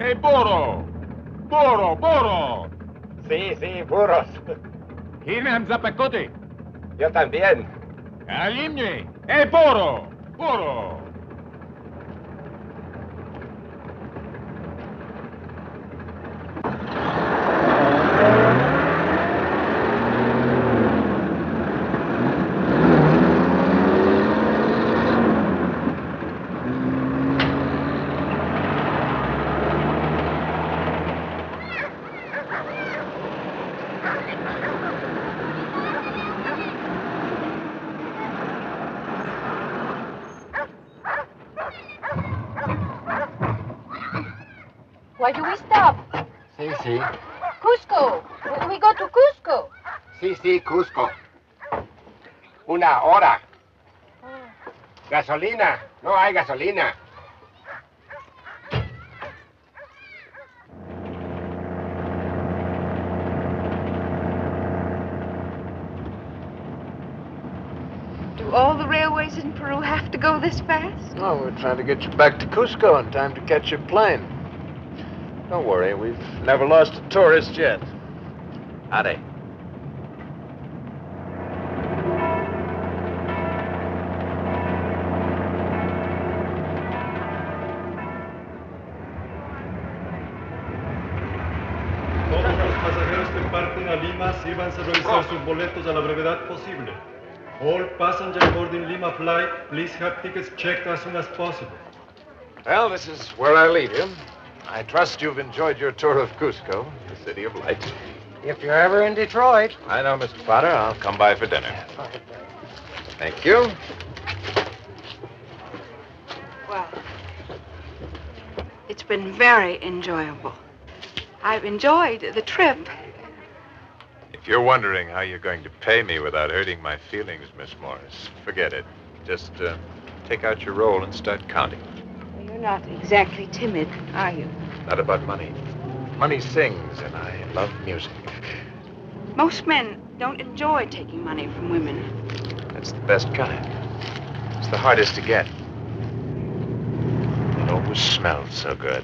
¡Hey, burro! ¡Burro, burro! Sí, sí, burros. Hinem zapacote. Yo también. Alimne. ¡Hey, burro! ¡Burro! Why do we stop? Sí, sí. Cusco. We go to Cusco. Sí, sí, Cusco. Una hora. Gasolina. No hay gasolina. Do all the railways in Peru have to go this fast? No, we're trying to get you back to Cusco in time to catch your plane. Don't worry, we've never lost a tourist yet. Howdy. Todos los pasajeros que parten a Lima, sírvanse a revisar sus boletos a la brevedad posible. All passengers boarding Lima flight, please have tickets checked as soon as possible. Well, this is where I leave you. I trust you've enjoyed your tour of Cusco, the city of lights. If you're ever in Detroit. I know, Mr. Potter. I'll come by for dinner. Thank you. Well, it's been very enjoyable. I've enjoyed the trip. If you're wondering how you're going to pay me without hurting my feelings, Miss Morris, forget it. Just take out your roll and start counting. You're not exactly timid, are you? Not about money. Money sings, and I love music. Most men don't enjoy taking money from women. That's the best kind. It's the hardest to get. It always smells so good.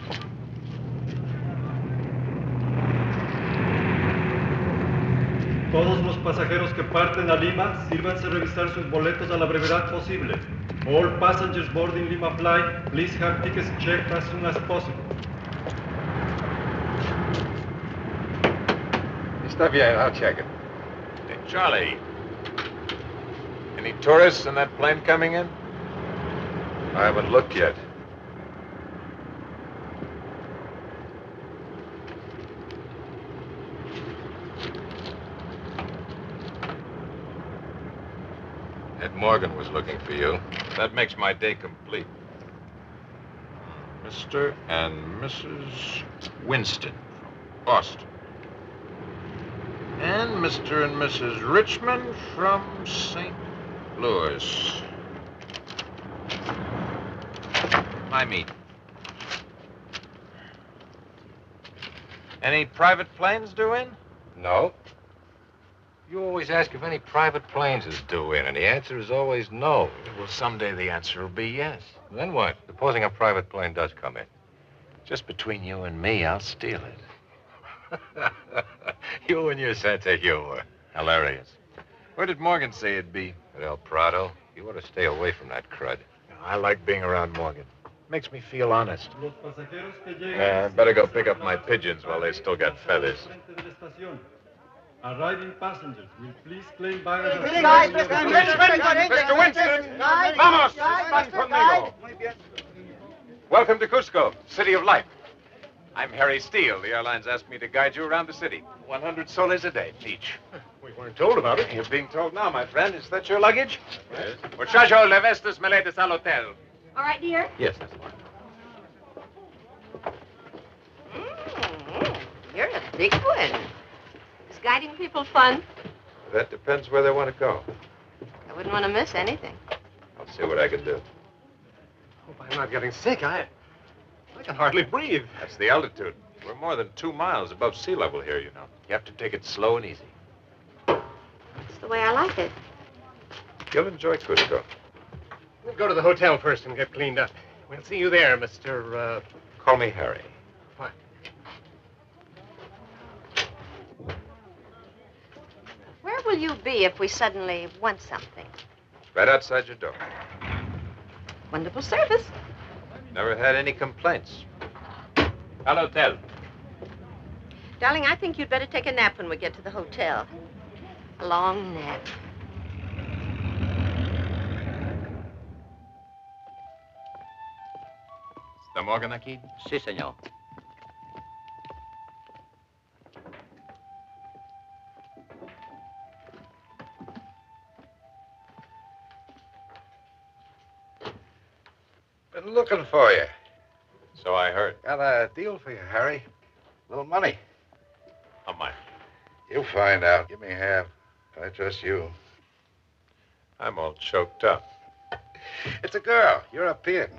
Todos los pasajeros que parten a Lima, sírvanse a revisar sus boletos a la brevedad posible. All passengers boarding Lima flight, please have tickets checked as soon as possible. Está bien, I'll check it. Hey, Charlie. Any tourists in that plane coming in? I haven't looked yet. Ed Morgan was looking for you. That makes my day complete. Mr. and Mrs. Winston from Boston. And Mr. and Mrs. Richmond from St. Louis. I meet. Any private planes due in? No. You always ask if any private planes is due in, and the answer is always no. Well, someday the answer will be yes. Then what? Supposing a private plane does come in. Just between you and me, I'll steal it. You and your sense of humor. Hilarious. Where did Morgan say it'd be? At El Prado. You ought to stay away from that crud. I like being around Morgan. Makes me feel honest. Los pasajeros que lleguen, I'd better go pick up my pigeons while they still got feathers. Arriving passengers will please claim baggage. Mr. Winston! Vamos! Van conmigo. Welcome to Cusco, City of Light. I'm Harry Steele. The airlines asked me to guide you around the city. 100 soles a day, each. We weren't told about it. You're being told now, my friend. Is that your luggage? Yes. Muchacho, lev estos maletas al hotel. All right, dear. Yes, that's fine. You're a big one. Is guiding people fun? That depends where they want to go. I wouldn't want to miss anything. I'll see what I can do. Hope I'm not getting sick. I can hardly breathe. That's the altitude. We're more than 2 miles above sea level here, you know. You have to take it slow and easy. That's the way I like it. You'll enjoy Cusco. We'll go to the hotel first and get cleaned up. We'll see you there, Mr. Call me Harry. What? will you be if we suddenly want something? Right outside your door. Wonderful service. Never had any complaints. Al hotel. Darling, I think you'd better take a nap when we get to the hotel. A long nap. ¿Está Morgan aquí? Sí, señor. Been looking for you. So I heard. Got a deal for you, Harry. Little money. How much? You'll find out. Give me half. I trust you. I'm all choked up. It's a girl, European.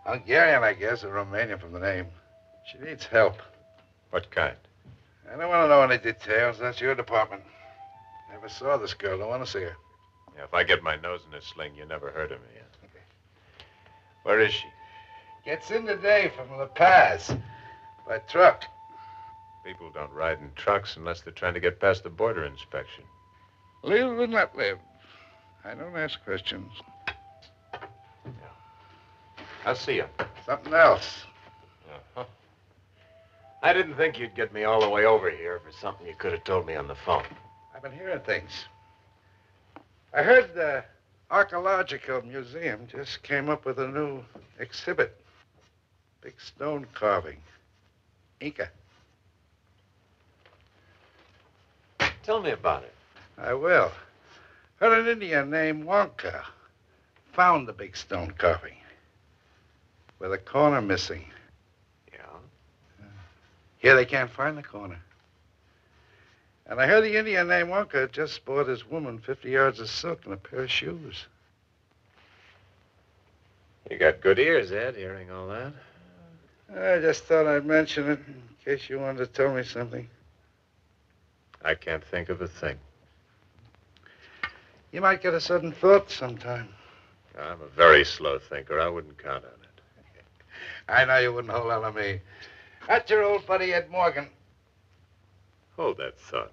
Hungarian, I guess, or Romanian from the name. She needs help. What kind? I don't want to know any details. That's your department. Never saw this girl. Don't want to see her. Yeah, if I get my nose in a sling, you never heard of me. Okay. Where is she? Gets in today from La Paz. By truck. People don't ride in trucks unless they're trying to get past the border inspection. Live and let live. I don't ask questions. I'll see you. Something else. Uh-huh. I didn't think you'd get me all the way over here for something you could have told me on the phone. I've been hearing things. I heard the Archaeological Museum just came up with a new exhibit. Big stone carving. Inca. Tell me about it. I will. Heard an Indian named Wonka found the big stone carving with a corner missing. Yeah? Here they can't find the corner. And I heard the Indian named Wonka just bought his woman 50 yards of silk and a pair of shoes. You got good ears, Ed, hearing all that. I just thought I'd mention it in case you wanted to tell me something. I can't think of a thing. You might get a sudden thought sometime. I'm a very slow thinker. I wouldn't count on it. I know you wouldn't hold on to me. That's your old buddy, Ed Morgan. Hold that thought.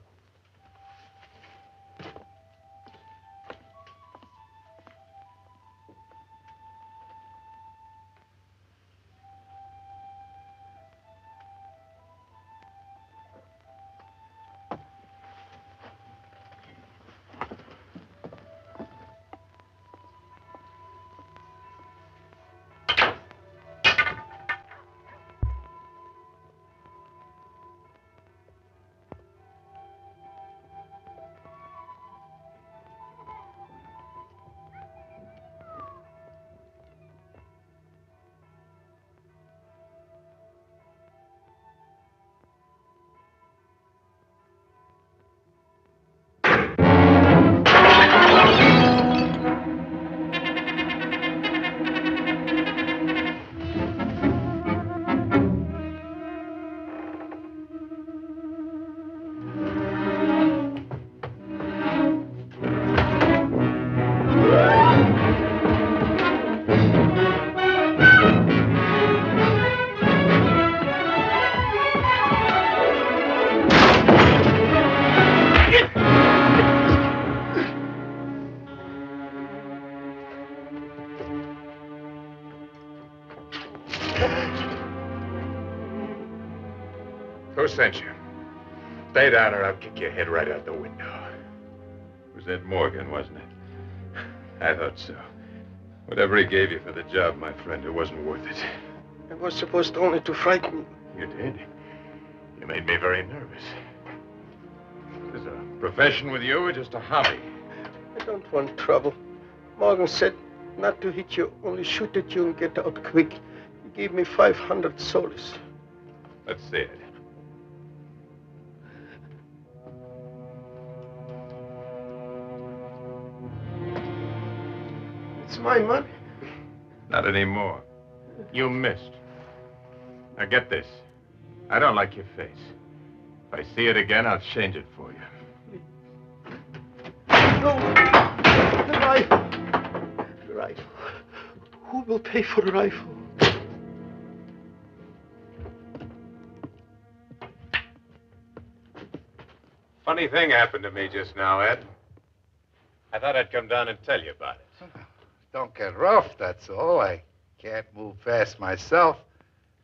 Who sent you? Stay down or I'll kick your head right out the window. It was Ed Morgan, wasn't it? I thought so. Whatever he gave you for the job, my friend, it wasn't worth it. I was supposed only to frighten you. You did. You made me very nervous. Is this a profession with you or just a hobby? I don't want trouble. Morgan said not to hit you, only shoot at you and get out quick. He gave me 500 soles. Let's see it. It's my money. Not anymore. You missed. Now get this. I don't like your face. If I see it again, I'll change it for you. No. The rifle. The rifle. Who will pay for the rifle? Funny thing happened to me just now, Ed. I thought I'd come down and tell you about it. Don't get rough, that's all. I can't move fast myself,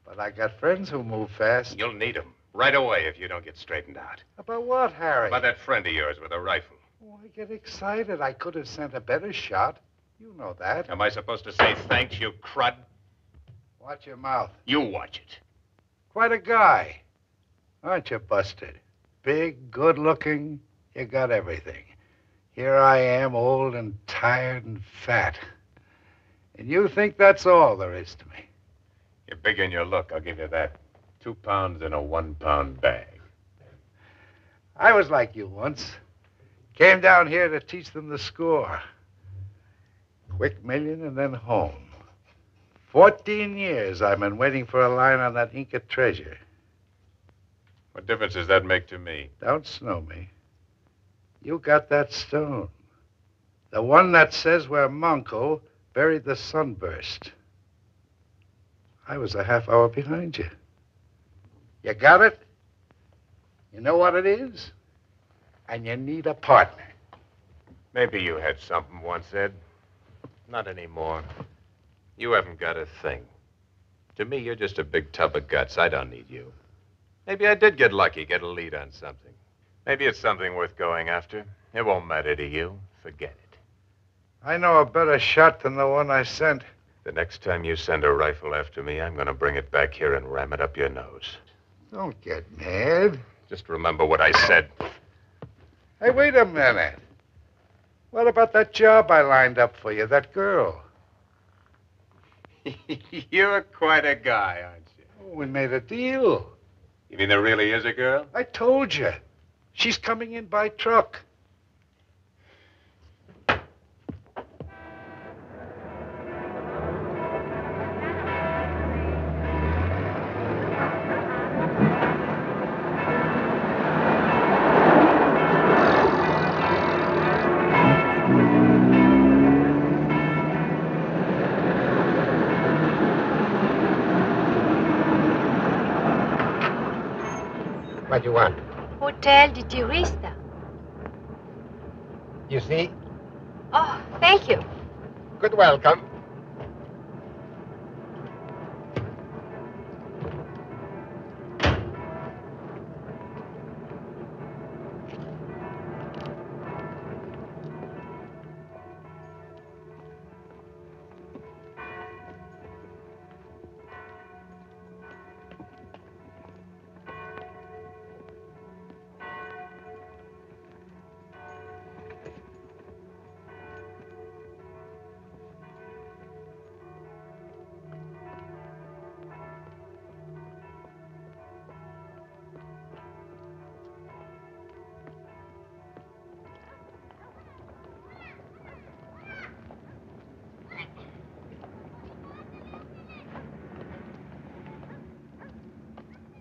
but I got friends who move fast. You'll need them right away if you don't get straightened out. About what, Harry? About that friend of yours with a rifle. Oh, I get excited. I could have sent a better shot. You know that. Am I supposed to say thanks, you crud? Watch your mouth. You watch it. Quite a guy. Aren't you, Busted? Big, good-looking. You got everything. Here I am, old and tired and fat. And you think that's all there is to me. You're big in your look, I'll give you that. 2 pounds in a 1-pound bag. I was like you once. Came down here to teach them the score. Quick million and then home. 14 years I've been waiting for a line on that Inca treasure. What difference does that make to me? Don't snow me. You got that stone. The one that says where Manco buried the sunburst. I was a half hour behind you. You got it? You know what it is? And you need a partner. Maybe you had something once, Ed. Not anymore. You haven't got a thing. To me, you're just a big tub of guts. I don't need you. Maybe I did get lucky, get a lead on something. Maybe it's something worth going after. It won't matter to you. Forget it. I know a better shot than the one I sent. The next time you send a rifle after me, I'm going to bring it back here and ram it up your nose. Don't get mad. Just remember what I said. Hey, wait a minute. What about that job I lined up for you, that girl? You're quite a guy, aren't you? Oh, we made a deal. You mean there really is a girl? I told you. She's coming in by truck. What do you want? Hotel de Turista. You see? Oh, thank you. Good welcome.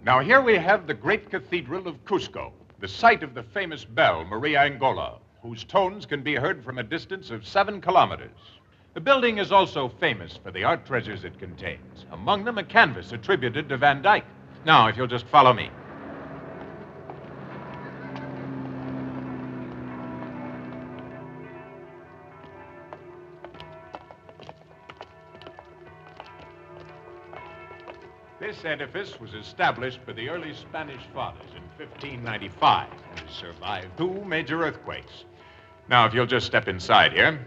Now, here we have the great cathedral of Cusco, the site of the famous bell, Maria Angola, whose tones can be heard from a distance of 7 kilometers. The building is also famous for the art treasures it contains, among them a canvas attributed to Van Dyck. Now, if you'll just follow me. This edifice was established by the early Spanish fathers in 1595 and has survived 2 major earthquakes. Now, if you'll just step inside here.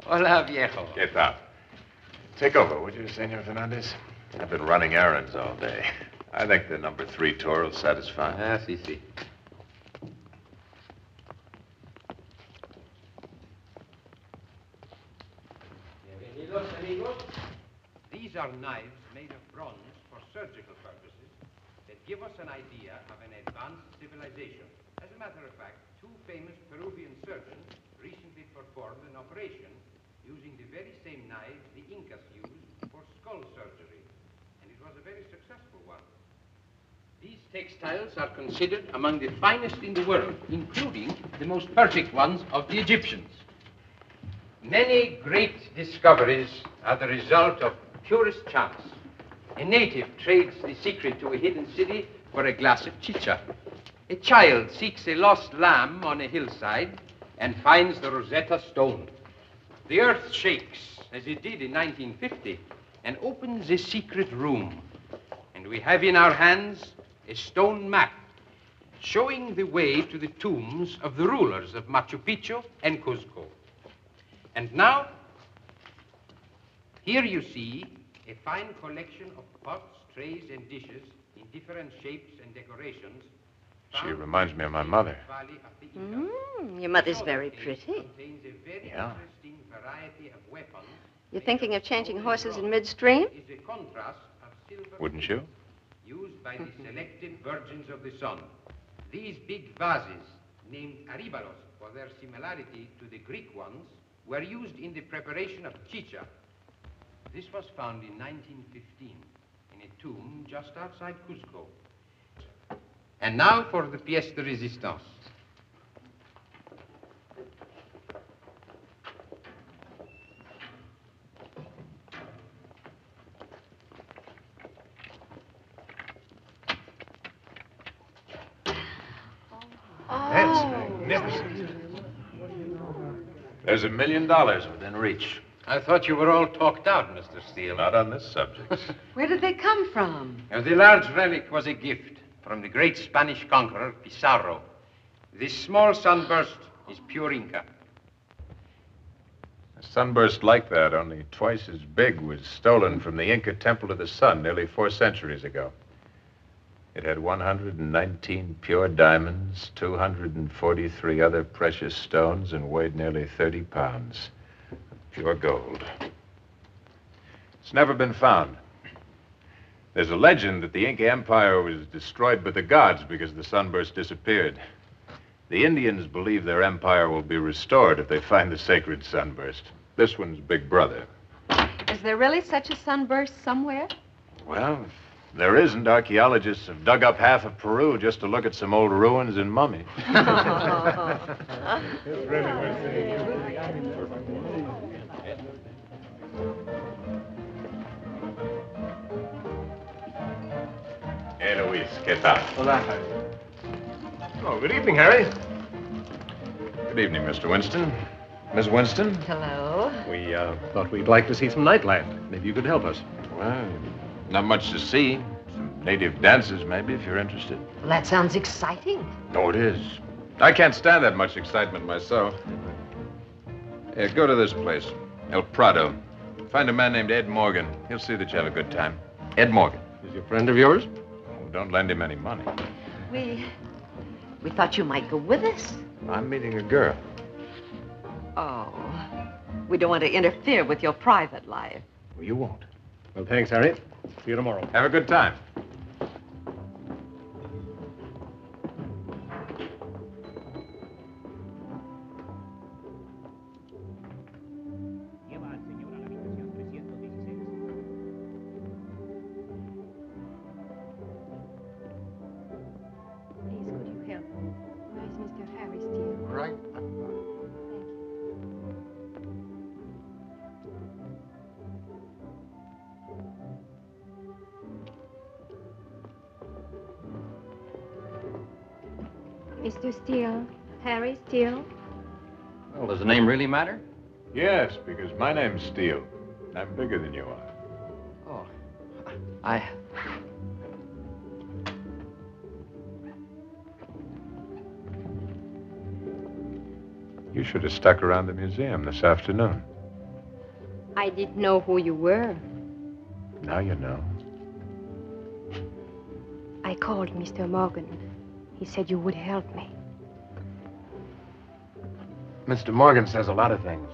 Hola, viejo. ¿Qué tal? Take over, would you, Senor Fernandez? I've been running errands all day. I think the number 3 tour will satisfy. Ah, sí, sí. Bienvenidos, amigos. These are knives made of bronze for surgical purposes that give us an idea of an advanced civilization. As a matter of fact, 2 famous Peruvian surgeons recently performed an operation using the very same knives the Incas used for skull surgery, and it was a very successful one. These textiles are considered among the finest in the world, including the most perfect ones of the Egyptians. Many great discoveries are the result of purest chance. A native trades the secret to a hidden city for a glass of chicha. A child seeks a lost lamb on a hillside and finds the Rosetta Stone. The earth shakes, as it did in 1950, and opens a secret room. And we have in our hands a stone map showing the way to the tombs of the rulers of Machu Picchu and Cuzco. And now, here you see a fine collection of pots, trays, and dishes in different shapes and decorations. She reminds me of my mother. Your mother's very pretty. Yeah. You're thinking of changing horses in midstream? Wouldn't you? Used by the selected virgins of the sun. These big vases, named aribalos for their similarity to the Greek ones, were used in the preparation of chicha. This was found in 1915 in a tomb just outside Cuzco. And now for the pièce de résistance. That's magnificent. There's $1 million within reach. I thought you were all talked out, Mr. Steele. Not on this subject. Where did they come from? The large relic was a gift from the great Spanish conqueror, Pizarro. This small sunburst is pure Inca. A sunburst like that, only twice as big, was stolen from the Inca Temple of the Sun nearly 4 centuries ago. It had 119 pure diamonds, 243 other precious stones, and weighed nearly 30 pounds. Pure gold. It's never been found. There's a legend that the Inca Empire was destroyed by the gods because the sunburst disappeared. The Indians believe their empire will be restored if they find the sacred sunburst. This one's Big Brother. Is there really such a sunburst somewhere? Well, if there isn't, archaeologists have dug up half of Peru just to look at some old ruins and mummies. It's really worth seeing. Hey, Luis, ¿qué tal? Hola, Harry. Oh, good evening, Harry. Good evening, Mr. Winston. Miss Winston? Hello. We thought we'd like to see some nightlife. Maybe you could help us. Well, not much to see. Some native dances, maybe, if you're interested. Well, that sounds exciting. Oh, it is. I can't stand that much excitement myself. Here, go to this place, El Prado. Find a man named Ed Morgan. He'll see that you have a good time. Ed Morgan. Is he a friend of yours? Oh, don't lend him any money. We thought you might go with us. I'm meeting a girl. Oh, we don't want to interfere with your private life. Well, you won't. Well, thanks, Harry. See you tomorrow. Have a good time. Please, could you help? Where's Mr. Harry Steele? Right. Mr. Steele, Harry Steele. Well, does the name really matter? Yes, because my name's Steele. I'm bigger than you are. Oh, You should have stuck around the museum this afternoon. I didn't know who you were. Now you know. I called Mr. Morgan. He said you would help me. Mr. Morgan says a lot of things.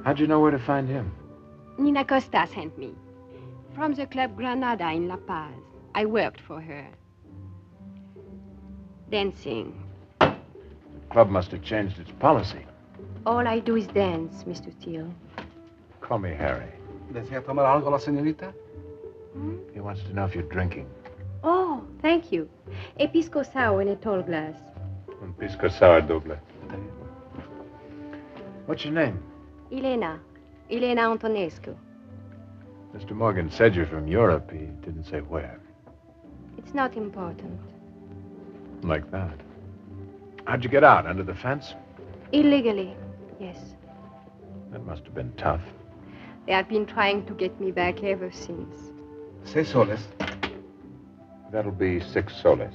How'd you know where to find him? Nina Costa sent me. From the Club Granada in La Paz. I worked for her. Dancing. The club must have changed its policy. All I do is dance, Mr. Steele. Call me Harry. ¿Desea tomar algo la señorita? He wants to know if you're drinking. Oh, thank you. A pisco sour in a tall glass. Un pisco sour double. What's your name? Elena. Elena Antonescu. Mr. Morgan said you're from Europe. He didn't say where. It's not important. Like that. How'd you get out? Under the fence? Illegally, yes. That must have been tough. They have been trying to get me back ever since. 6 soles. That'll be 6 soles.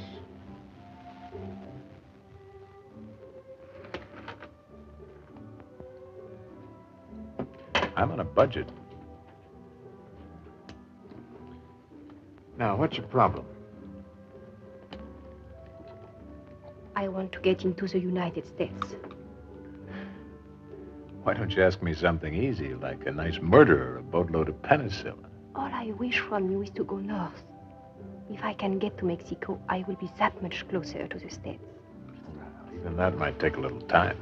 I'm on a budget. Now, what's your problem? I want to get into the United States. Why don't you ask me something easy, like a nice murder or a boatload of penicillin? All I wish from you is to go north. If I can get to Mexico, I will be that much closer to the States. Even that might take a little time.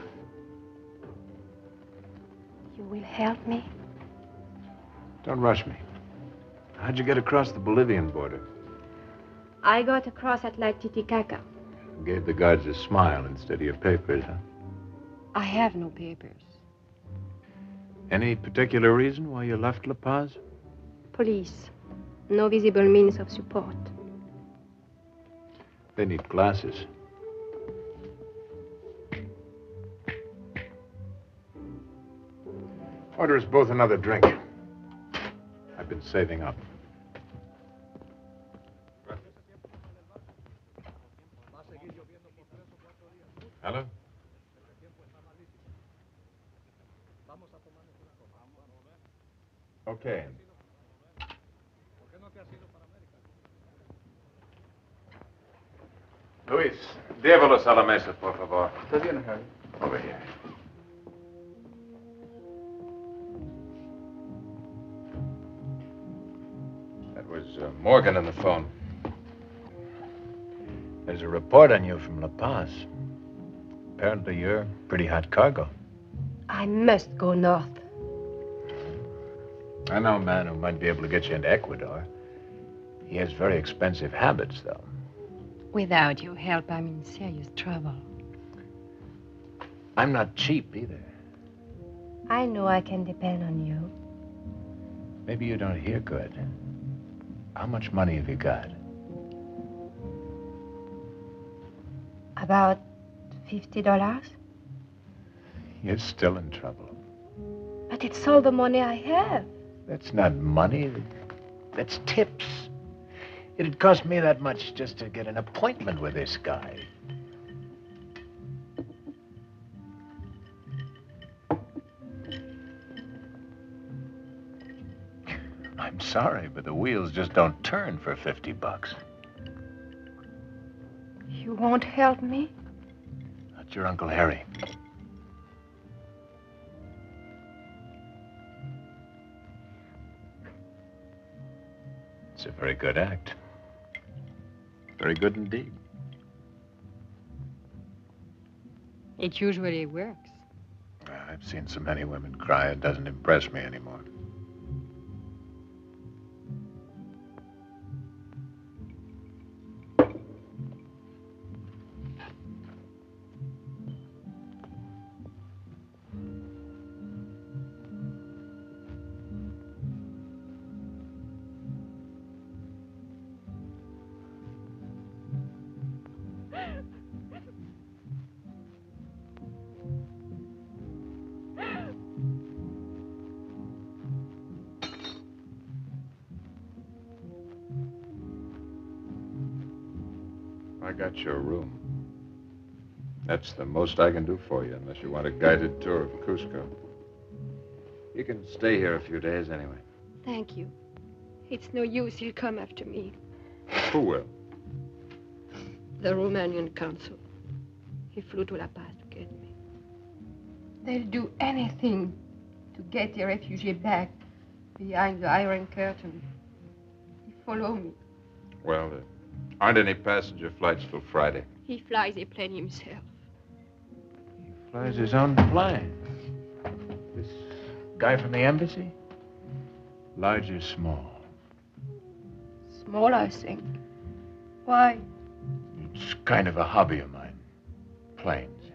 You will help me? Don't rush me. How'd you get across the Bolivian border? I got across at Lake Titicaca. Gave the guards a smile instead of your papers, huh? I have no papers. Any particular reason why you left La Paz? Police. No visible means of support. They need glasses. Order us both another drink. I've been saving up. Hello? Okay. Luis, llévalos a la mesa, por favor. Está bien, Harry. Over here. That was Morgan on the phone. There's a report on you from La Paz. Apparently you're pretty hot cargo. I must go north. I know a man who might be able to get you into Ecuador. He has very expensive habits, though. Without your help, I'm in serious trouble. I'm not cheap, either. I know I can depend on you. Maybe you don't hear good. How much money have you got? About $50? You're still in trouble. But it's all the money I have. That's not money. That's tips. It'd cost me that much just to get an appointment with this guy. I'm sorry, but the wheels just don't turn for $50. You won't help me? That's your Uncle Harry. It's a very good act. Very good indeed. It usually works. I've seen so many women cry, it doesn't impress me anymore. I got your room. That's the most I can do for you, unless you want a guided tour of Cusco. You can stay here a few days anyway. Thank you. It's no use. He'll come after me. Who will? The Romanian consul. He flew to La Paz to get me. They'll do anything to get a refugee back behind the Iron Curtain. He follow me. Well, there aren't any passenger flights till Friday. He flies a plane himself. He flies his own plane. This guy from the embassy? Large or small? Small, I think. Why? It's kind of a hobby of mine. Planes.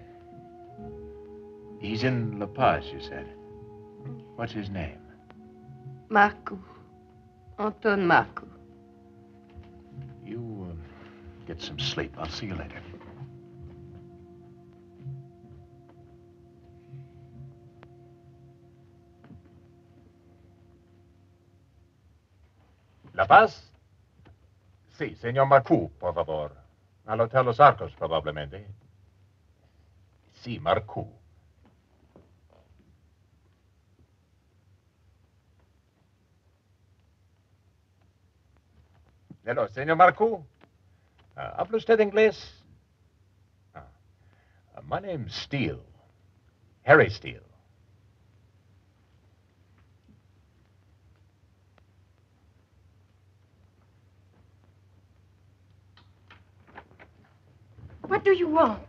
He's in La Paz, you said. What's his name? Marco. Anton Marco. You get some sleep. I'll see you later. La Paz? Sí, señor Marcoux, por favor. Al Hotel Los Arcos, probablemente. Sí, Marcoux. Hello, señor Marcoux. ¿Habla usted inglés? My name's Steele. Harry Steele. What do you want?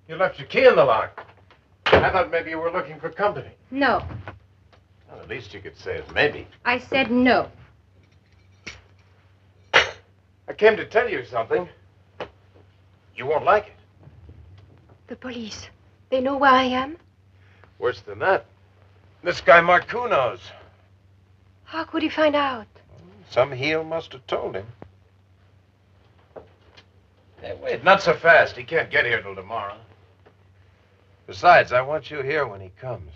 You left your key in the lock. I thought maybe you were looking for company. No. Well, the least you could say is maybe. I said no. I came to tell you something. You won't like it. The police. They know where I am? Worse than that. This guy Marcoux knows. How could he find out? Some heel must have told him. Hey, wait, not so fast. He can't get here till tomorrow. Besides, I want you here when he comes.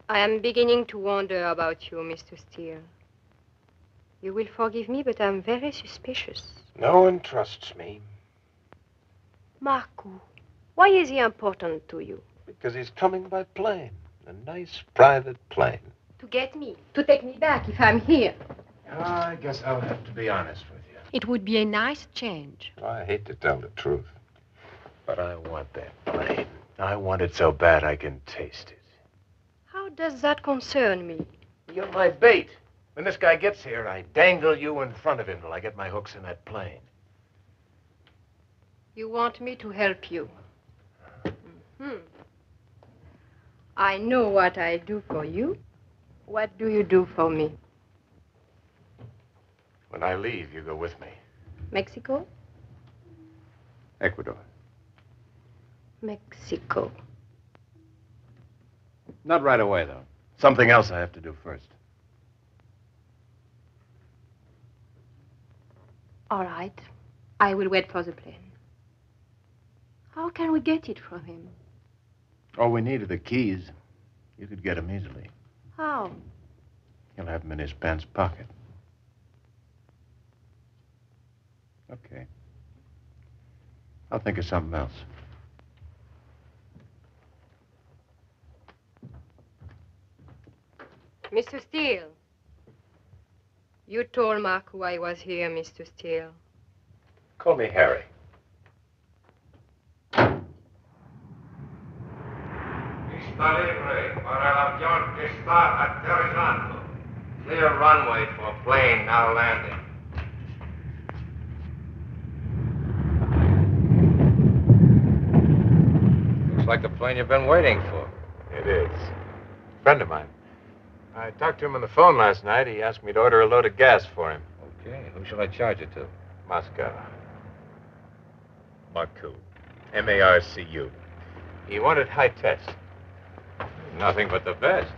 I am beginning to wonder about you, Mr. Steele. You will forgive me, but I'm very suspicious. No one trusts me. Marco, why is he important to you? Because he's coming by plane. A nice private plane. To get me, to take me back if I'm here. I guess I'll have to be honest with you. It would be a nice change. I hate to tell the truth. But I want that plane. I want it so bad I can taste it. How does that concern me? You're my bait. When this guy gets here, I dangle you in front of him till I get my hooks in that plane. You want me to help you? Mm-hmm. I know what I do for you. What do you do for me? When I leave, you go with me. Mexico? Ecuador. Mexico. Not right away, though. Something else I have to do first. All right. I will wait for the plane. How can we get it from him? All we need are the keys. You could get them easily. How? He'll have them in his pants pocket. Okay. I'll think of something else. Mr. Steele. You told Marco I was here, Mr. Steele. Call me Harry. Está libre para el avión que está aterrizando. Clear runway for plane now landing. Looks like the plane you've been waiting for. It is. A friend of mine. I talked to him on the phone last night. He asked me to order a load of gas for him. Okay, who shall I charge it to? Moscow. Marcoux. M-A-R-C-U. He wanted high test. Nothing but the best.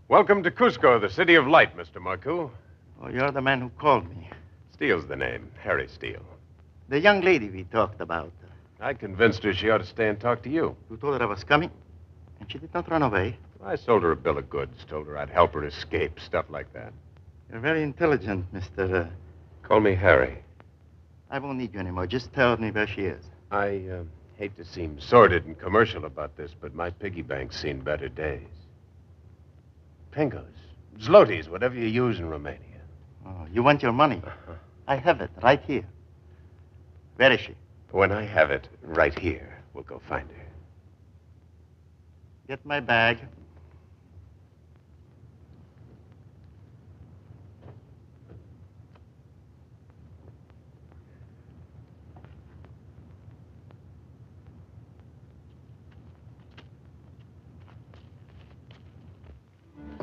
Welcome to Cusco, the city of light, Mr. Marcoux. Oh, you're the man who called me. Steele's the name, Harry Steele. The young lady we talked about. I convinced her she ought to stay and talk to you. You told her I was coming, and she did not run away. I sold her a bill of goods, told her I'd help her escape, stuff like that. You're very intelligent, Mr. Call me Harry. I won't need you anymore. Just tell me where she is. I Hate to seem sordid and commercial about this, but my piggy bank's seen better days. Pingos, zlotys, whatever you use in Romania. Oh, you want your money? I have it right here. Where is she? When I have it right here, we'll go find her. Get my bag.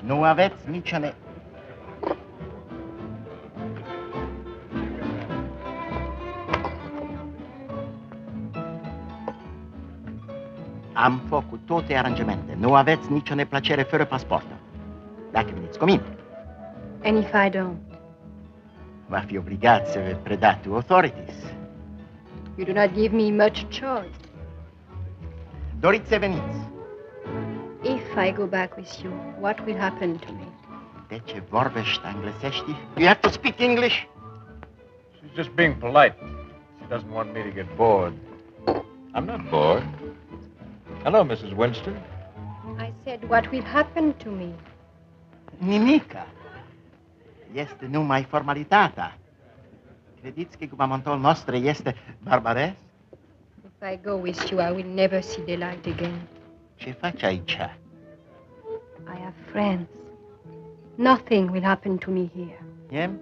Nu aveți nici ne... Am făcut toate aranjamente. Nu aveți nicio neplăcere fără pasport. Dacă veniți cu mine. And if I don't? Va fi obligat să vă predați to authorities. You do not give me much choice. Doriți să veniți. If I go back with you, what will happen to me? De ce vorbești englesești? You have to speak English. She's just being polite. She doesn't want me to get bored. I'm not bored. Hello, Mrs. Winston. I said, what will happen to me? Nimica. Este numai formalitatea. Credeți că guvernamentul nostru este barbaresc? If I go with you, I will never see daylight again. Ce faci aici? I have friends. Nothing will happen to me here. Him?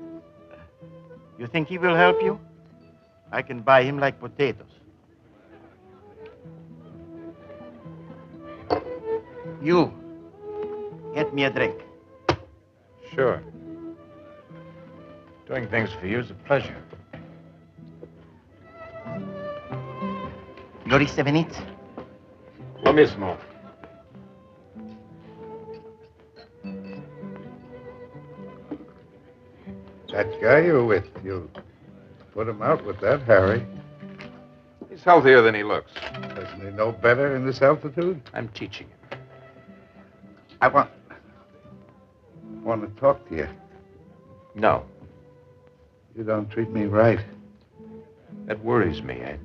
You think he will help you? I can buy him like potatoes. You, get me a drink. Sure. Doing things for you is a pleasure. Doriți să veniți? Lo mismo. That guy you're with, you put him out with that, Harry. He's healthier than he looks. Doesn't he know better in this altitude? I'm teaching him. I want to talk to you. No. You don't treat me right. That worries me, Ed.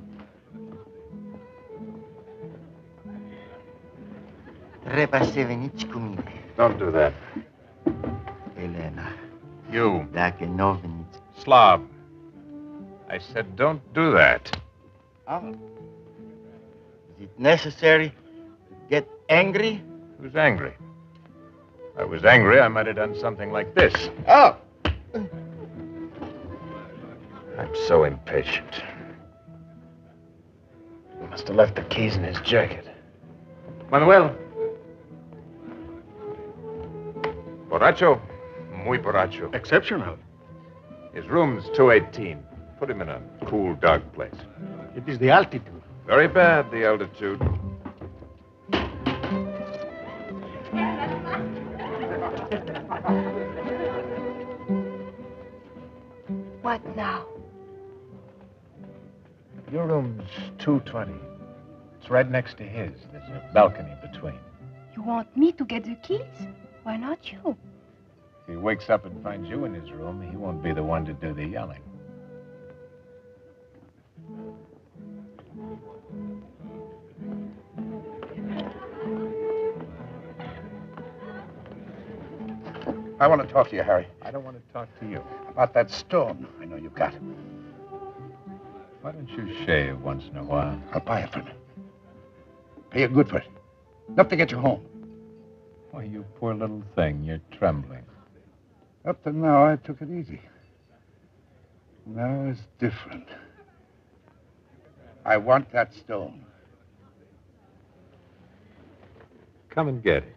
Trebuie să veniți cu mine. Don't do that. Elena. You. Dacă nu veniți. Slob. I said don't do that. Oh. Is it necessary to get angry? Who's angry? If I was angry, I might have done something like this. Oh! I'm so impatient. He must have left the keys in his jacket. Manuel. Borracho? Muy borracho. Exceptional. His room's 218. Put him in a cool, dark place. It is the altitude. Very bad, the altitude. What now? Your room's 220. It's right next to his. There's a balcony between. You want me to get the keys? Why not you? If he wakes up and finds you in his room, he won't be the one to do the yelling. I want to talk to you, Harry. I don't want to talk to you. About that stone I know you've got. Why don't you shave once in a while? I'll buy it from you. Pay you good for it. Enough to get you home. Why, you poor little thing, you're trembling. Up to now, I took it easy. Now it's different. I want that stone. Come and get it.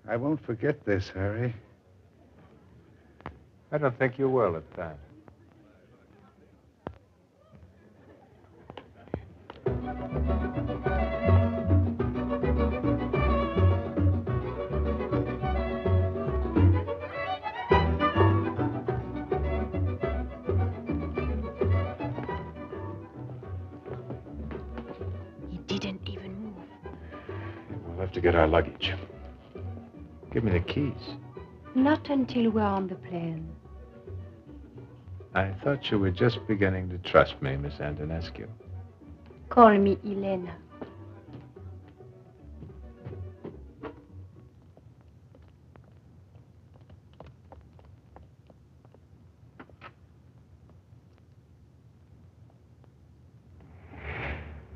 I won't forget this, Harry. I don't think you will at that. He didn't even move. We'll have to get our luggage. Give me the keys. Not until we're on the plane. I thought you were just beginning to trust me, Miss Antonescu. Call me Elena.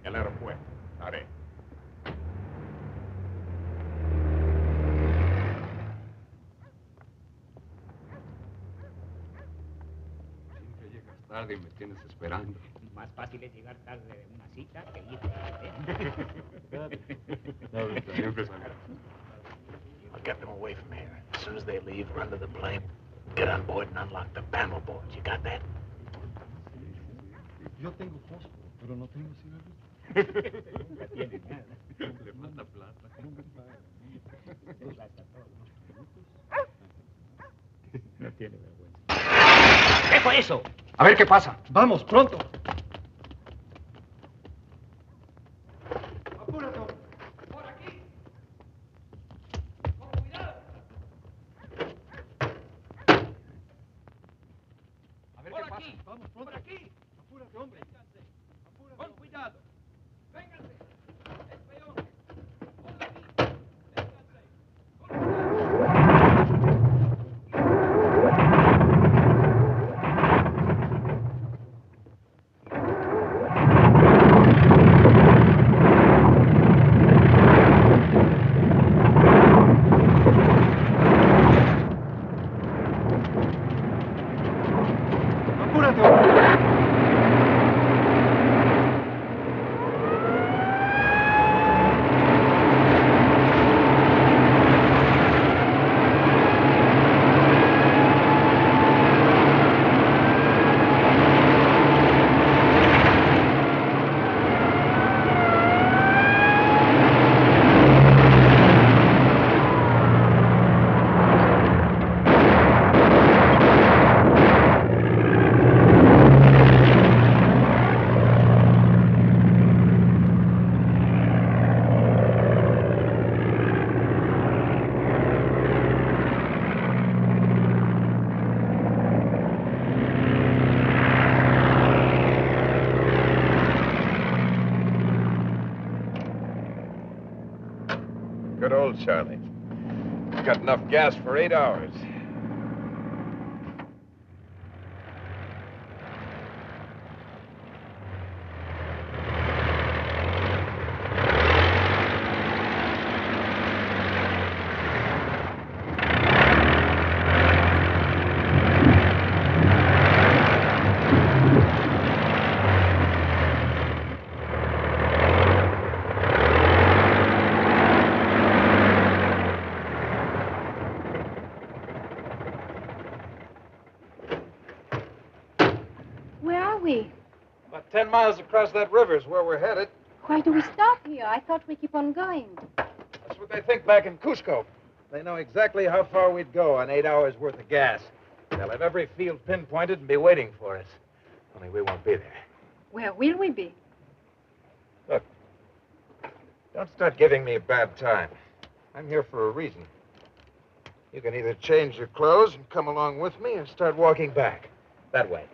El aeropuerto. Haré. Siempre llegas tarde y me tienes esperando. Más fácil es llegar tarde de una cita que ir tarde. Siempre salgo. I'll get them away from here. As soon as they leave, run to the plane, get on board and unlock the panel boards. You got that? Yo tengo fósforo, pero no tengo cigarrillo. Nunca tiene nada. Le falta plata. No tiene vergüenza. ¿Qué fue eso? A ver qué pasa. Vamos, pronto. ¡Apúrate! ¡Por aquí! ¡Con cuidado! A ver Por qué aquí. pasa. Vamos, pronto. ¡Por aquí! Apúrate, hombre. Vénganse. Con cuidado. Vénganse. Espeones. Por aquí. Vénganse. Con cuidado. Apúrate, hombre. Good old Charlie. Got enough gas for 8 hours. Where are we? About 10 miles across that river is where we're headed. Why do we stop here? I thought we keep on going. That's what they think back in Cusco. They know exactly how far we'd go on 8 hours worth of gas. They'll have every field pinpointed and be waiting for us. Only we won't be there. Where will we be? Look, don't start giving me a bad time. I'm here for a reason. You can either change your clothes and come along with me or start walking back. That way.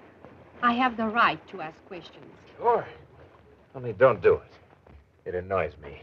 I have the right to ask questions. Sure. Only don't do it. It annoys me.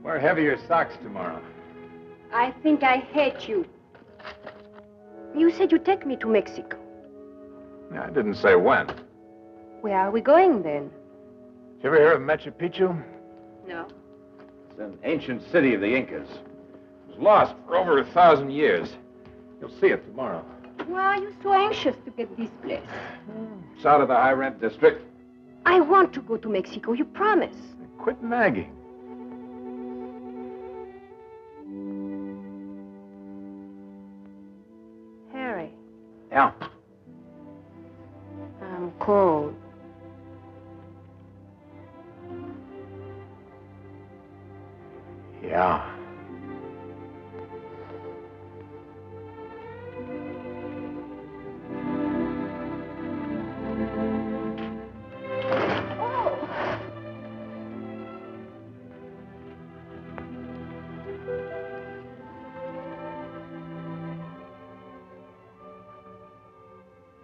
Wear heavier socks tomorrow. I think I hate you. You said you'd take me to Mexico. I didn't say when. Where are we going then? Did you ever hear of Machu Picchu? No. It's an ancient city of the Incas. It was lost for over 1,000 years. You'll see it tomorrow. Why are you so anxious to get this place? It's out of the high-rent district. I want to go to Mexico, you promise. Quit nagging. Harry, Yeah. I'm cold. Yeah.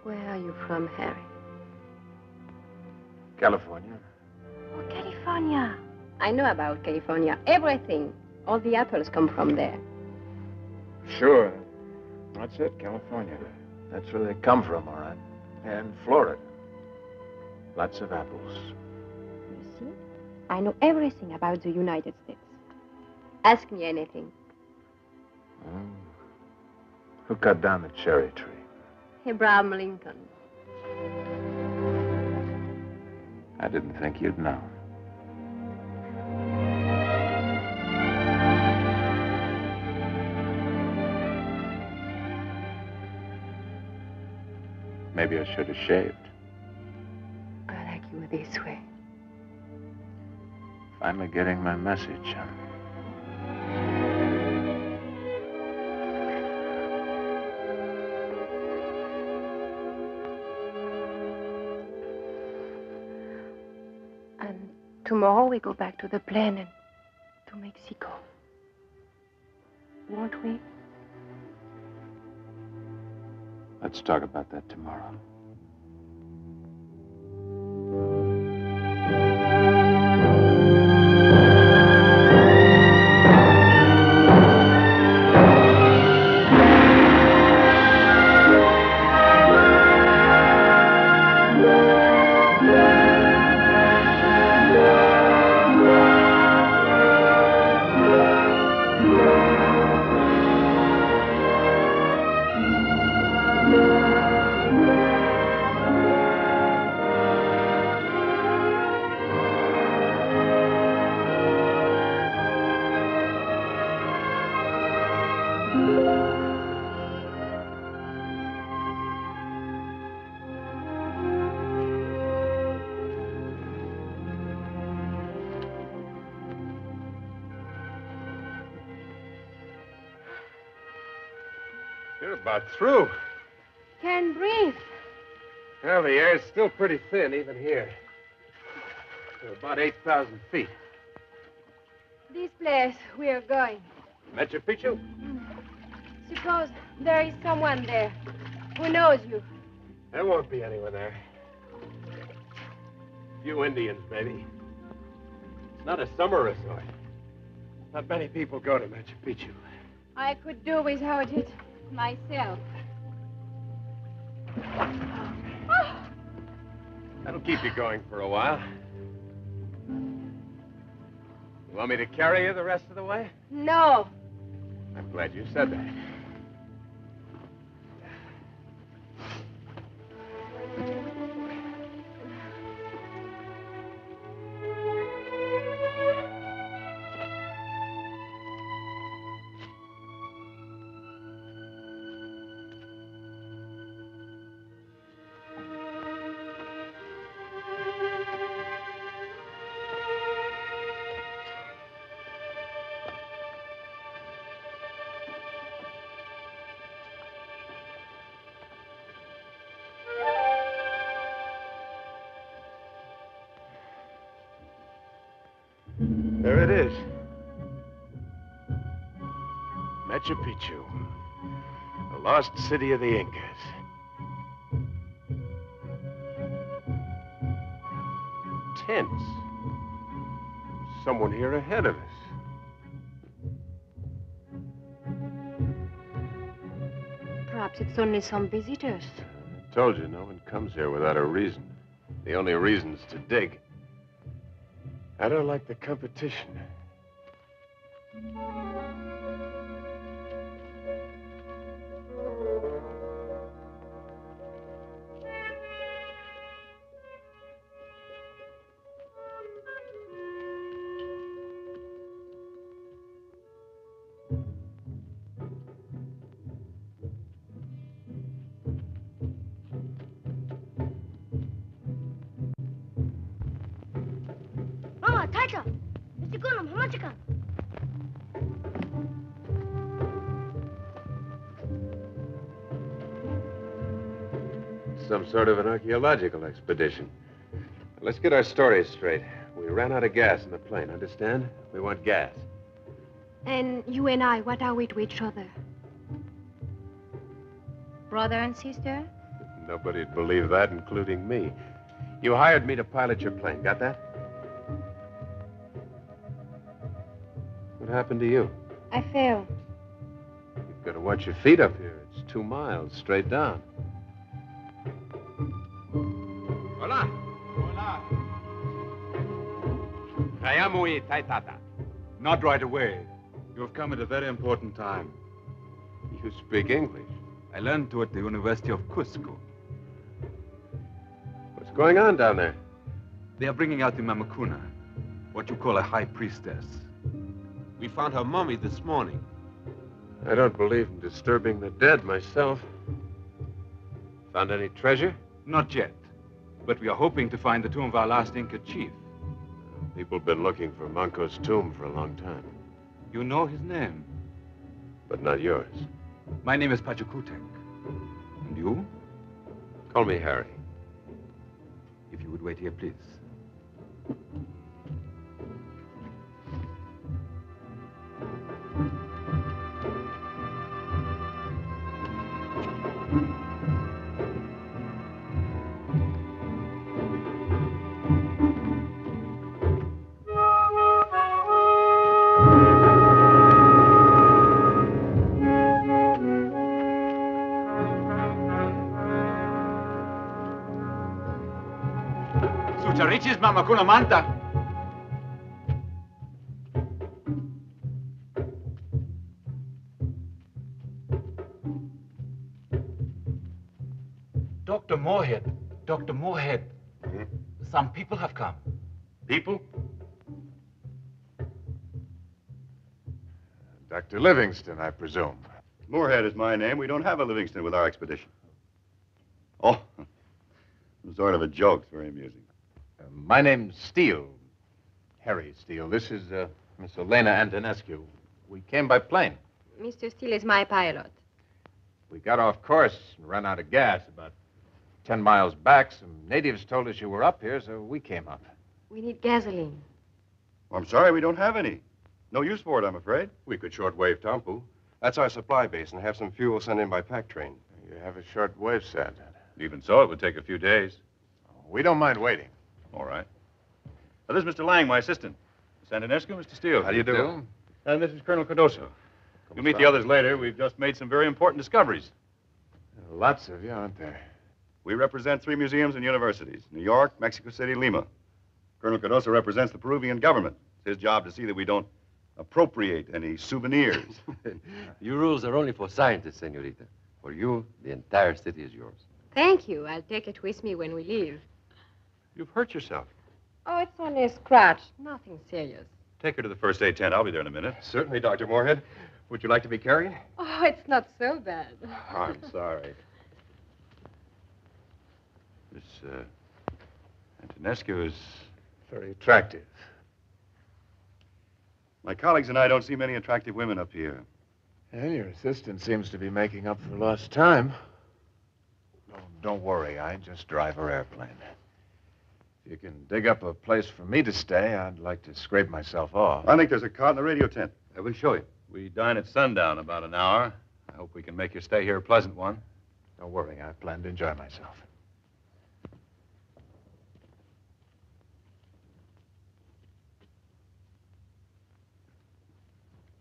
Where are you from, Harry? California. Oh, California. I know about California. Everything. All the apples come from there. Sure. That's it, California. That's where they come from, all right. And Florida. Lots of apples. You see? I know everything about the United States. Ask me anything. Who cut down the cherry tree? Abraham Lincoln. I didn't think you'd know. Maybe I should have shaved. I like you this way. Finally getting my message, huh? And tomorrow we go back to the plane and to Mexico. Won't we? Let's talk about that tomorrow. You're about through. Can't breathe. Well, the air's still pretty thin, even here. We're about 8,000 feet. This place we are going. Machu Picchu? Suppose there is someone there who knows you. There won't be anyone there. A few Indians, maybe. It's not a summer resort. Not many people go to Machu Picchu. I could do without it myself. That'll keep you going for a while. You want me to carry you the rest of the way? No. I'm glad you said that. There it is. Machu Picchu. The lost city of the Incas. Tents. Someone here ahead of us. Perhaps it's only some visitors. I told you, no one comes here without a reason. The only reason's to dig. I don't like the competition. Mama, Taika! Mr. Gunam, Hamachika! Some sort of an archaeological expedition. Let's get our stories straight. We ran out of gas in the plane, understand? We want gas. And you and I, what are we to each other? Brother and sister? Nobody'd believe that, including me. You hired me to pilot your plane, got that? What happened to you? I fell. You've got to watch your feet up here. It's 2 miles straight down. Hola. Hola. Hayamui Taitata. Not right away. You have come at a very important time. You speak English. I learned to at the University of Cusco. What's going on down there? They are bringing out the Mamakuna, what you call a high priestess. We found her mummy this morning. I don't believe in disturbing the dead myself. Found any treasure? Not yet. But we are hoping to find the tomb of our last Inca chief. People have been looking for Manco's tomb for a long time. You know his name? But not yours. My name is Pachakutek. And you? Call me Harry. If you would wait here, please. Sucharichis Mamakuna Manta. Dr. Moorhead. Dr. Moorhead. Hmm? Some people have come. People? Dr. Livingston, I presume. Moorhead is my name. We don't have a Livingston with our expedition. Oh, sort of a joke. It's very amusing. My name's Steele. Harry Steele. This is Miss Elena Antonescu. We came by plane. Mr. Steele is my pilot. We got off course and ran out of gas. About 10 miles back, some natives told us you were up here, so we came up. We need gasoline. Well, I'm sorry, we don't have any. No use for it, I'm afraid. We could shortwave Tampu. That's our supply base, and have some fuel sent in by pack train. You have a short wave set. Even so, it would take a few days. We don't mind waiting. All right. This is Mr. Lang, my assistant. Miss Antonescu, Mr. Steele. How do you do? And this is Colonel Cardoso. You'll meet the others later. We've just made some very important discoveries. Lots of you, aren't there? We represent 3 museums and universities: New York, Mexico City, Lima. Colonel Cardoso represents the Peruvian government. It's his job to see that we don't appropriate any souvenirs. Your rules are only for scientists, senorita. For you, the entire city is yours. Thank you. I'll take it with me when we leave. You've hurt yourself. Oh, it's only a scratch. Nothing serious. Take her to the first aid tent. I'll be there in a minute. Certainly, Dr. Moorhead. Would you like to be carried? Oh, it's not so bad. Oh, I'm sorry. Miss Antonescu is very attractive. My colleagues and I don't see many attractive women up here. And your assistant seems to be making up for lost time. Oh, don't worry. I just drive her airplane. If you can dig up a place for me to stay, I'd like to scrape myself off. I think there's a cot in the radio tent. I will show you. We dine at sundown, about an hour. I hope we can make your stay here a pleasant one. Don't worry. I plan to enjoy myself.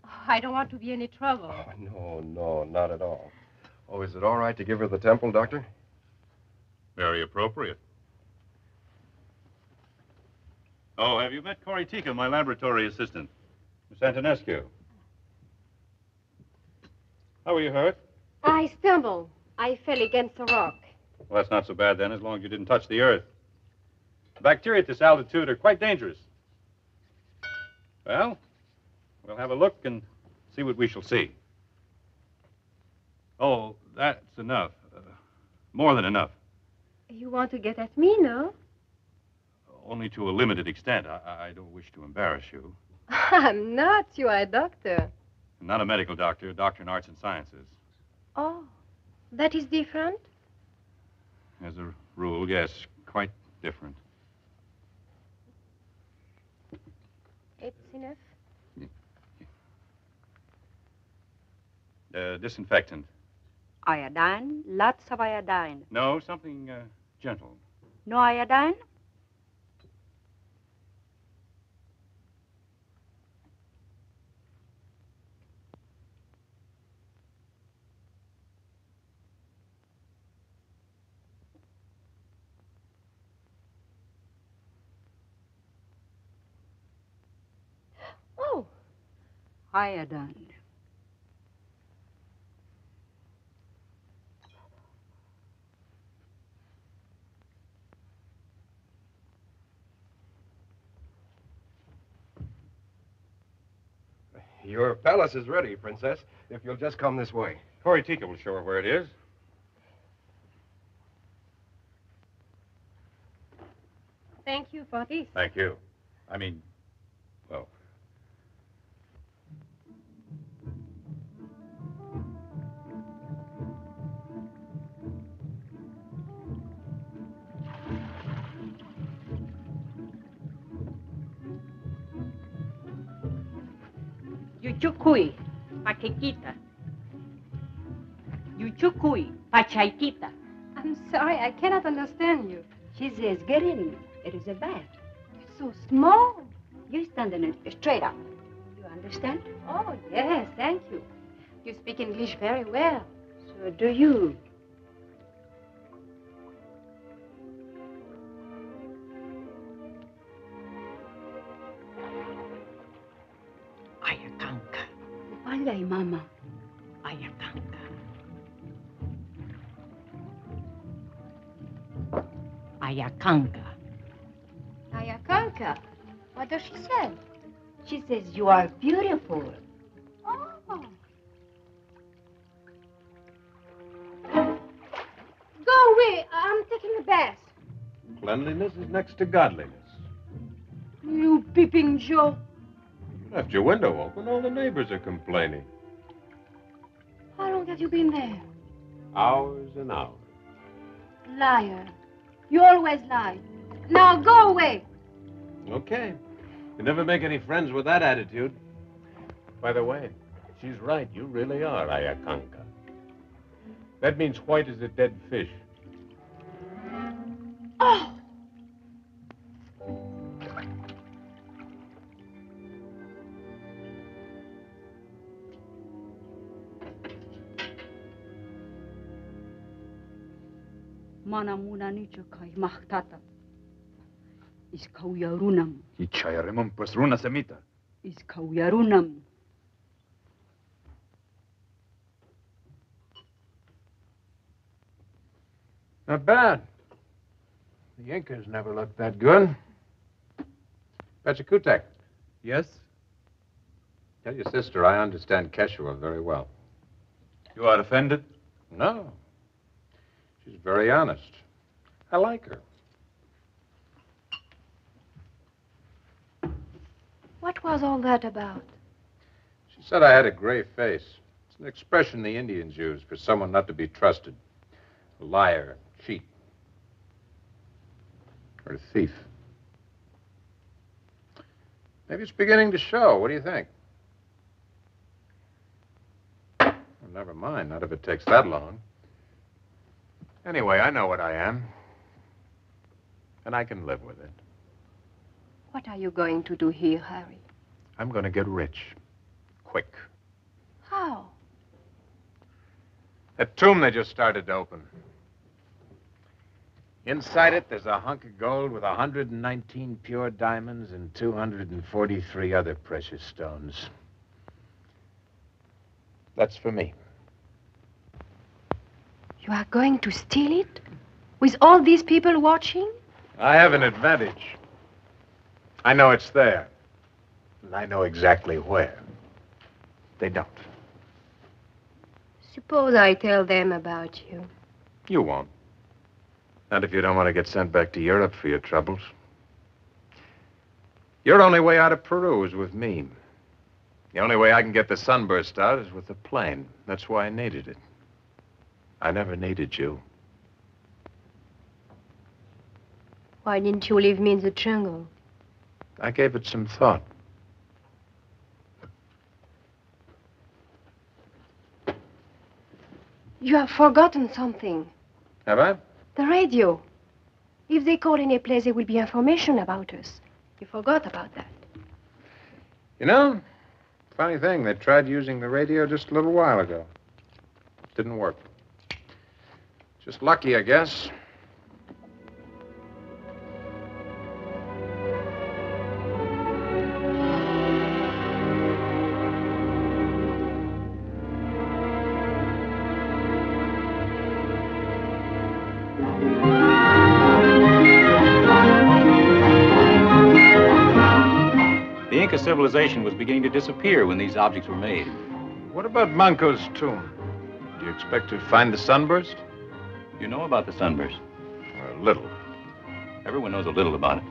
Oh, I don't want to be any trouble. Oh, no, not at all. Oh, is it all right to give her the temple, Doctor? Very appropriate. Oh, have you met Corey Tika, my laboratory assistant? Miss Antonescu. How were you hurt? I stumbled. I fell against a rock. Well, that's not so bad then, as long as you didn't touch the earth. The bacteria at this altitude are quite dangerous. Well, we'll have a look and see what we shall see. Oh, that's enough. More than enough. You want to get at me, no? Only to a limited extent. I don't wish to embarrass you. I'm not. You are a doctor. I'm not a medical doctor, a doctor in arts and sciences. Oh, that is different? As a rule, yes, quite different. It's enough. Disinfectant. Iodine, lots of iodine. No, something gentle. No iodine? Oh. Iodine. Your palace is ready, Princess, if you'll just come this way. Corey Tika will show her where it is. Thank you for this. Thank you. I mean, well. Yuchukui, paquequita. Yuchukui, pachaikita. I'm sorry, I cannot understand you. She says, get in. It is a bath. So small. You stand in it straight up. You understand? Oh, yes, thank you. You speak English very well. So do you. Ayakanka. Palay, Mama. Ayakanka. Ayakanka. Ayakanka. What does she say? She says you are beautiful. Oh. Go away. I'm taking a bath. Cleanliness is next to godliness. You peeping Joe. You left your window open. All the neighbors are complaining. How long have you been there? Hours and hours. Liar. You always lie. Now go away. Okay. You never make any friends with that attitude. By the way, she's right. You really are Ayakanka. That means white as a dead fish. Oh! Mana muna nicho kai mahtata. Is kauyarunam. Ichayaremon pues runa semita. Is kauyarunam. Not bad. The Incas never looked that good. Pachakutek. Yes? Tell your sister I understand Quechua very well. You are offended? No. She's very honest. I like her. What was all that about? She said I had a gray face. It's an expression the Indians use for someone not to be trusted. A liar, cheat, or a thief. Maybe it's beginning to show. What do you think? Well, never mind. Not if it takes that long. Anyway, I know what I am. And I can live with it. What are you going to do here, Harry? I'm going to get rich. Quick. How? That tomb they just started to open. Inside it, there's a hunk of gold with 119 pure diamonds and 243 other precious stones. That's for me. You are going to steal it? With all these people watching? I have an advantage. I know it's there. And I know exactly where. They don't. Suppose I tell them about you. You won't. Not if you don't want to get sent back to Europe for your troubles. Your only way out of Peru is with me. The only way I can get the sunburst out is with the plane. That's why I needed it. I never needed you. Why didn't you leave me in the jungle? I gave it some thought. You have forgotten something. Have I? The radio. If they call any place, there will be information about us. You forgot about that. You know, funny thing, they tried using the radio just a little while ago. Didn't work. Just lucky, I guess. The Inca civilization was beginning to disappear when these objects were made. What about Manco's tomb? Do you expect to find the sunburst? You know about the sunburst? A little. Everyone knows a little about it.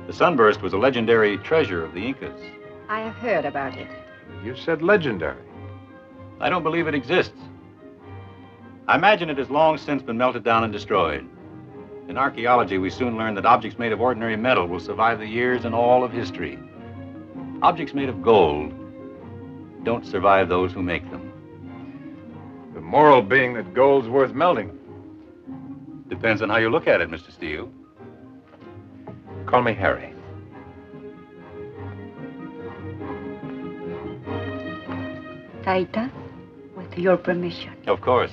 The sunburst was a legendary treasure of the Incas. I have heard about it. You said legendary. I don't believe it exists. I imagine it has long since been melted down and destroyed. In archaeology, we soon learn that objects made of ordinary metal will survive the years and all of history. Objects made of gold don't survive those who make them. The moral being that gold's worth melting. Depends on how you look at it, Mr. Steele. Call me Harry. Taita, with your permission. Of course.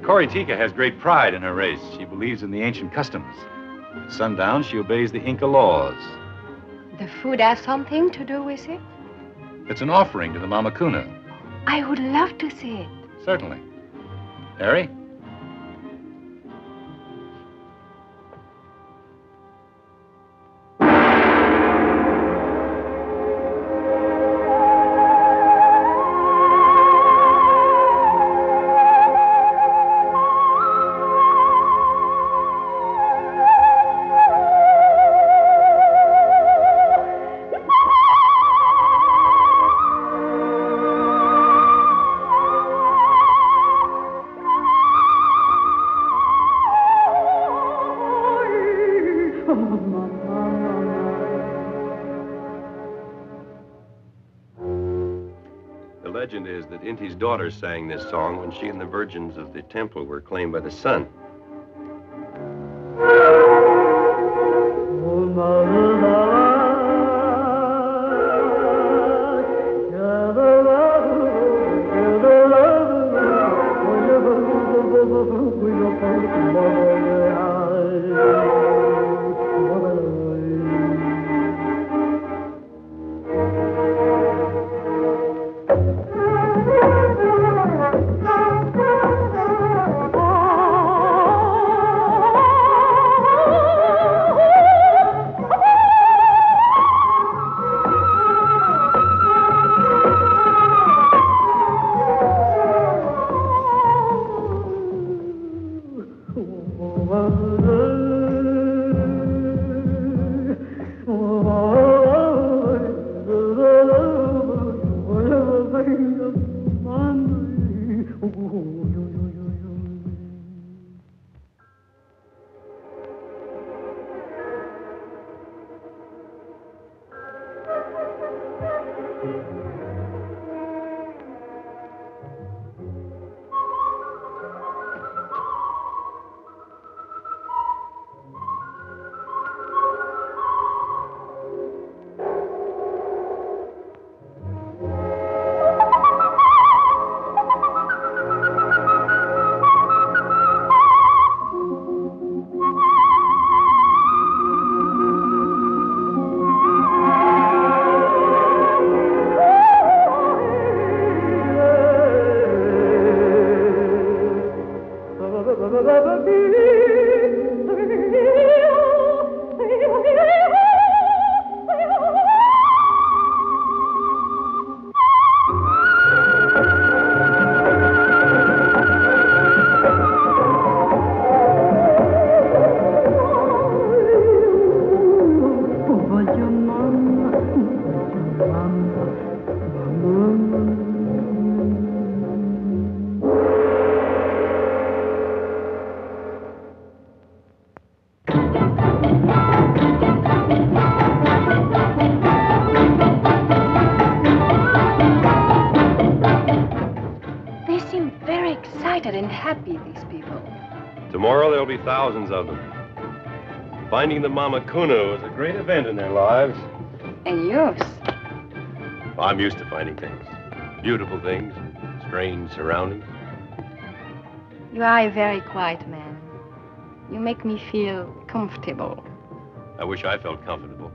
Coritica has great pride in her race. She believes in the ancient customs. At sundown, she obeys the Inca laws. The food has something to do with it? It's an offering to the Mamacuna. I would love to see it. Certainly. Harry? The legend is that Inti's daughter sang this song when she and the virgins of the temple were claimed by the sun. excited and happy, these people. Tomorrow there'll be thousands of them. Finding the Mamakuna was a great event in their lives. And yours. I'm used to finding things. Beautiful things, strange surroundings. You are a very quiet man. You make me feel comfortable. I wish I felt comfortable.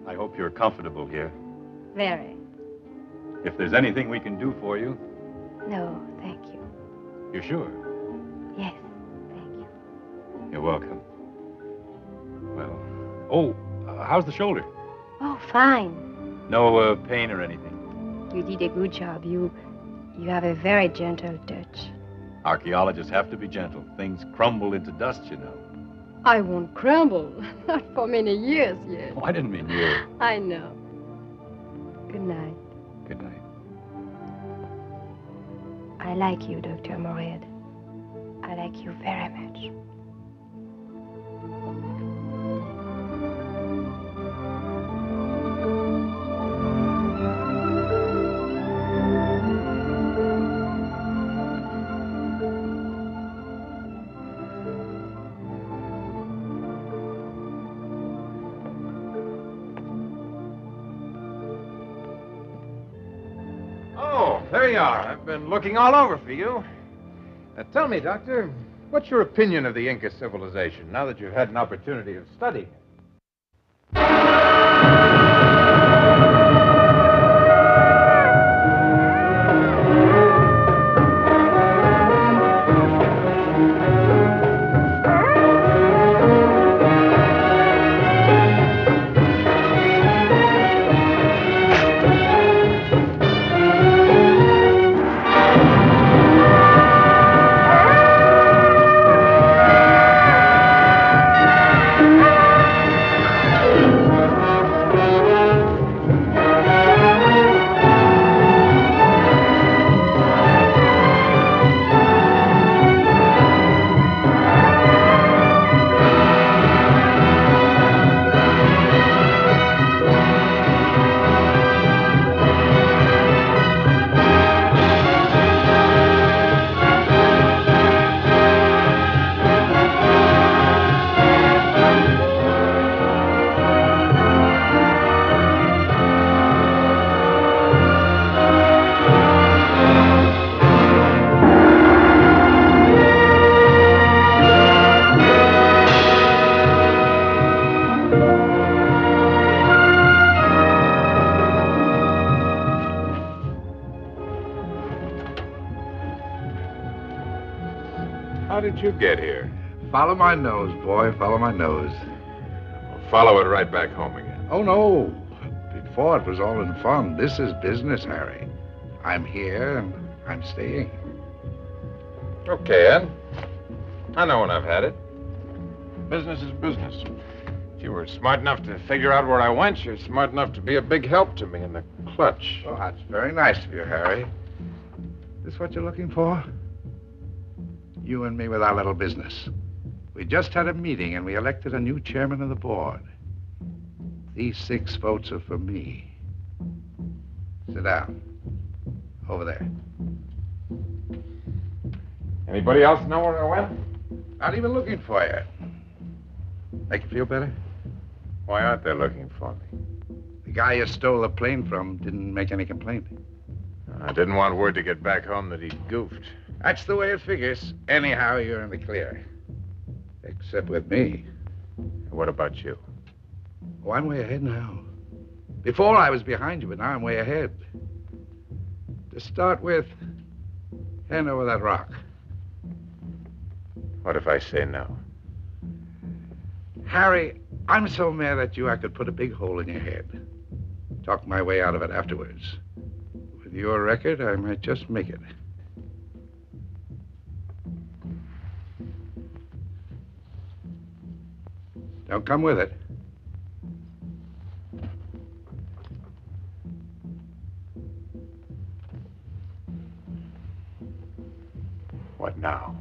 I hope you're comfortable here. Very. If there's anything we can do for you. No, thank you. You're sure? Yes, thank you. You're welcome. Well, how's the shoulder? Oh, fine. No pain or anything? You did a good job. You have a very gentle touch. Archaeologists have to be gentle. Things crumble into dust, you know. I won't crumble. Not for many years yet. Oh, I didn't mean you. I know. Good night. Good night. I like you, Dr. Mored. I like you very much. There you are. I've been looking all over for you. Tell me, Doctor, what's your opinion of the Inca civilization now that you've had an opportunity of studying it? How did you get here? Follow my nose, boy. Follow my nose. Well, follow it right back home again. Oh, no. Before it was all in fun. This is business, Harry. I'm here and I'm staying. Okay, Ed. I know when I've had it. Business is business. If you were smart enough to figure out where I went, you're smart enough to be a big help to me in the clutch. Oh, that's very nice of you, Harry. This what you're looking for? You and me with our little business. We just had a meeting and we elected a new chairman of the board. These 6 votes are for me. Sit down. Over there. Anybody else know where I went? Not even looking for you. Make you feel better? Why aren't they looking for me? The guy you stole the plane from didn't make any complaint. I didn't want word to get back home that he goofed. That's the way it figures. Anyhow, you're in the clear. Except with me. What about you? Oh, I'm way ahead now. Before I was behind you, but now I'm way ahead. To start with, hand over that rock. What if I say no? Harry, I'm so mad at you I could put a big hole in your head. Talk my way out of it afterwards. With your record, I might just make it. Don't come with it. What now?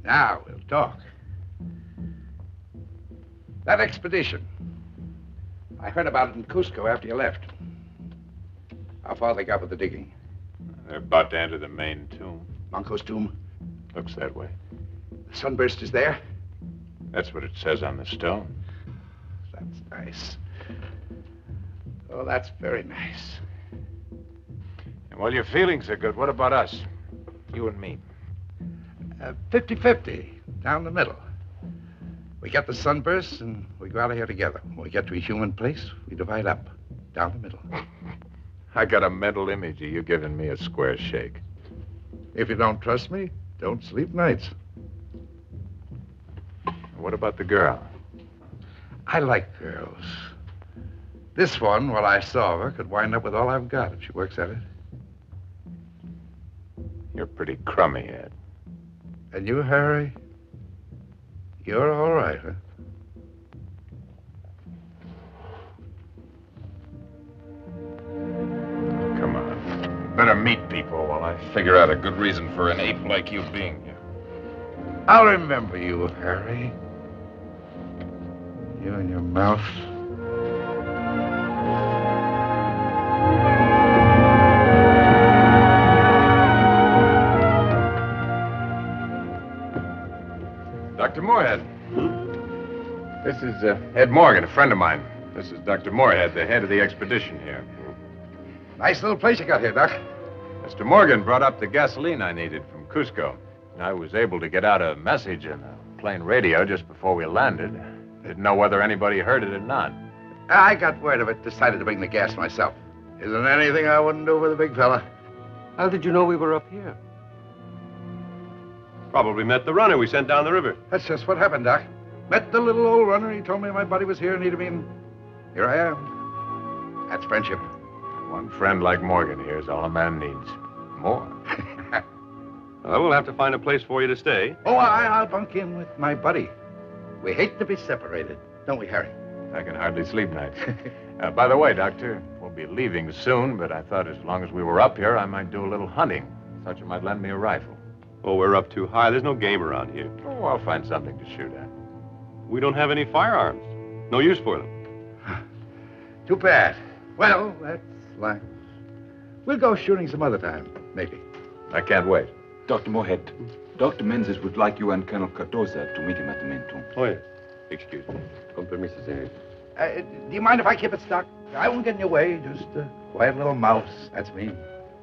Now we'll talk. That expedition. I heard about it in Cusco after you left. How far they got with the digging? They're about to enter the main tomb. Manco's tomb? Looks that way. The sunburst is there? That's what it says on the stone. That's nice. Oh, that's very nice. And while your feelings are good, what about us? You and me. 50-50, down the middle. We get the sunburst and we go out of here together. When we get to a human place, we divide up, down the middle. I got a mental image of you giving me a square shake. If you don't trust me, don't sleep nights. What about the girl? I like girls. This one, what I saw of her, could wind up with all I've got if she works at it. You're pretty crummy, Ed. And you, Harry? You're all right, huh? Come on. Better meet people while I figure out a good reason for an ape like you being here. I'll remember you, Harry. You and your mouth. Dr. Moorhead. This is Ed Morgan, a friend of mine. This is Dr. Moorhead, the head of the expedition here. Nice little place you got here, Doc. Mr. Morgan brought up the gasoline I needed from Cusco. I was able to get out a message in a plane radio just before we landed. Didn't know whether anybody heard it or not. I got word of it, decided to bring the gas myself. Isn't anything I wouldn't do for the big fella. How did you know we were up here? Probably met the runner we sent down the river. That's just what happened, Doc. Met the little old runner. He told me my buddy was here and he'd been. Here I am. That's friendship. One friend like Morgan here is all a man needs. More. Well, we'll have to find a place for you to stay. Oh, I'll bunk in with my buddy. We hate to be separated, don't we, Harry? I can hardly sleep nights. By the way, Doctor, we'll be leaving soon, but I thought as long as we were up here, I might do a little hunting. Thought you might lend me a rifle. Oh, we're up too high. There's no game around here. Oh, I'll find something to shoot at. We don't have any firearms. No use for them. Too bad. Well, that's life. We'll go shooting some other time, maybe. I can't wait. Dr. Moorhead, Dr. Menzies would like you and Colonel Cardoza to meet him at the main tomb. Oh, yes. Excuse me. Con permiso, señor. Do you mind if I keep it, Doc? I won't get in your way. Just a quiet little mouse. That's me.